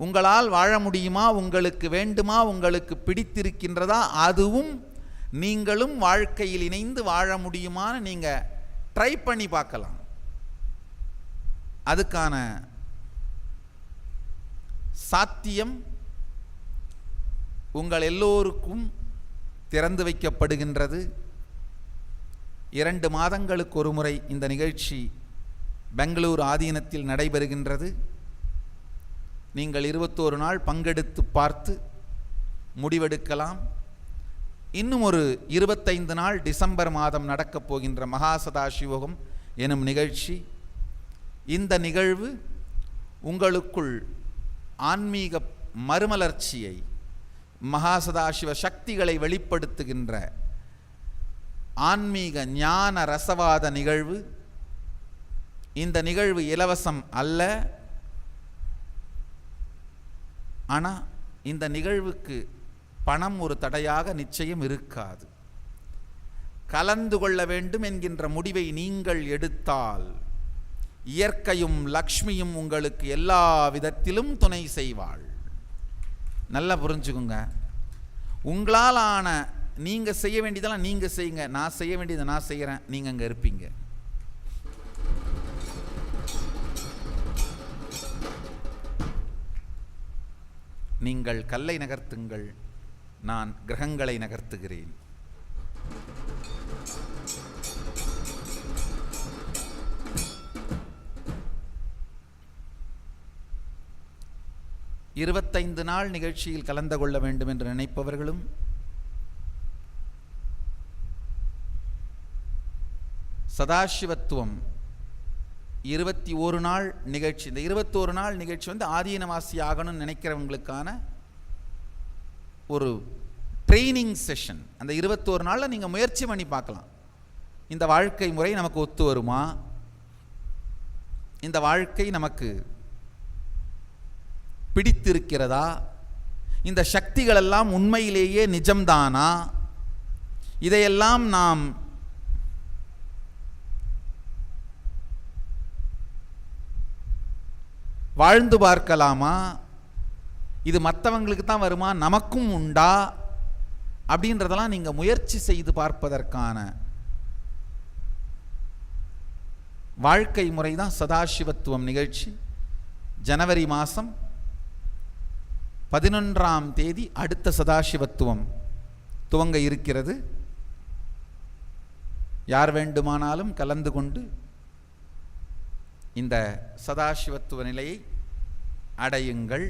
உங்களால் வாழ முடியுமா? உங்களுக்கு வேண்டுமா? உங்களுக்கு பிடித்திருக்கின்றதா? அதுவும் நீங்களும் வாழ்க்கையில் இணைந்து வாழ முடியுமான்னு நீங்கள் ட்ரை பண்ணி பார்க்கலாம். அதுக்கான சாத்தியம் உங்கள் எல்லோருக்கும் திறந்து வைக்கப்படுகின்றது. 2 மாதங்களுக்கு ஒரு முறை இந்த நிகழ்ச்சி பெங்களூர் ஆதீனத்தில் நடைபெறுகின்றது. நீங்கள் 21 நாள் பங்கெடுத்து பார்த்து முடிவெடுக்கலாம். இன்னும் ஒரு 25 நாள் டிசம்பர் மாதம் நடக்கப் போகின்ற மகா சதாசிவகம் எனும் நிகழ்ச்சி. இந்த நிகழ்வு உங்களுக்குள் ஆன்மீக மறுமலர்ச்சியை, மகா சதாசிவ சக்திகளை வெளிப்படுத்துகின்ற ஆன்மீக ஞான ரசவாத நிகழ்வு. இந்த நிகழ்வு இலவசம் அல்ல. ஆனால் இந்த நிகழ்வுக்கு பணம் ஒரு தடையாக நிச்சயம் இருக்காது. கலந்து கொள்ள வேண்டும் என்கின்ற முடிவை நீங்கள் எடுத்தால் இயற்கையும் லக்ஷ்மியும் உங்களுக்கு எல்லா விதத்திலும் துணை செய்வாள். நல்லா புரிஞ்சுக்குங்க. உங்களால் ஆன நீங்கள் செய்ய வேண்டியதெல்லாம் நீங்கள் செய்யுங்க, நான் செய்ய வேண்டியதை நான் செய்கிறேன், நீங்கள் அங்கே இருப்பீங்க. நீங்கள் கல்லை நகர்த்துங்கள், நான் கிரகங்களை நகர்த்துகிறேன். இருபத்தைந்து நாள் நிகழ்ச்சியில் கலந்து கொள்ள வேண்டும் என்று நினைப்பவர்களும் சதாசிவத்துவம் 21 நாள் நிகழ்ச்சி, இந்த 21 நாள் நிகழ்ச்சி ஆதீனவாசி ஆகணும்னு நினைக்கிறவங்களுக்கான ஒரு ட்ரைனிங் செஷன். அந்த 21 நாளில் நீங்கள் முயற்சி பண்ணி பார்க்கலாம், இந்த வாழ்க்கை முறை நமக்கு ஒத்து வருமா, இந்த வாழ்க்கை நமக்கு பிடித்திருக்கிறதா, இந்த சக்திகளெல்லாம் உண்மையிலேயே நிஜம்தானா, இதையெல்லாம் நாம் வாழ்ந்து பார்க்கலாமா, இது மற்றவங்களுக்கு தான் வருமா, நமக்கும் உண்டா அப்படின்றதெல்லாம் நீங்கள் முயற்சி செய்து பார்ப்பதற்கான வாழ்க்கை முறை தான் சதாசிவத்துவம் நிகழ்ச்சி. ஜனவரி மாதம் 11ஆம் தேதி அடுத்த சதாசிவத்துவம் துவங்க இருக்கிறது. யார் வேண்டுமானாலும் கலந்து கொண்டு இந்த சதாசிவத்துவ நிலையை அடையுங்கள்.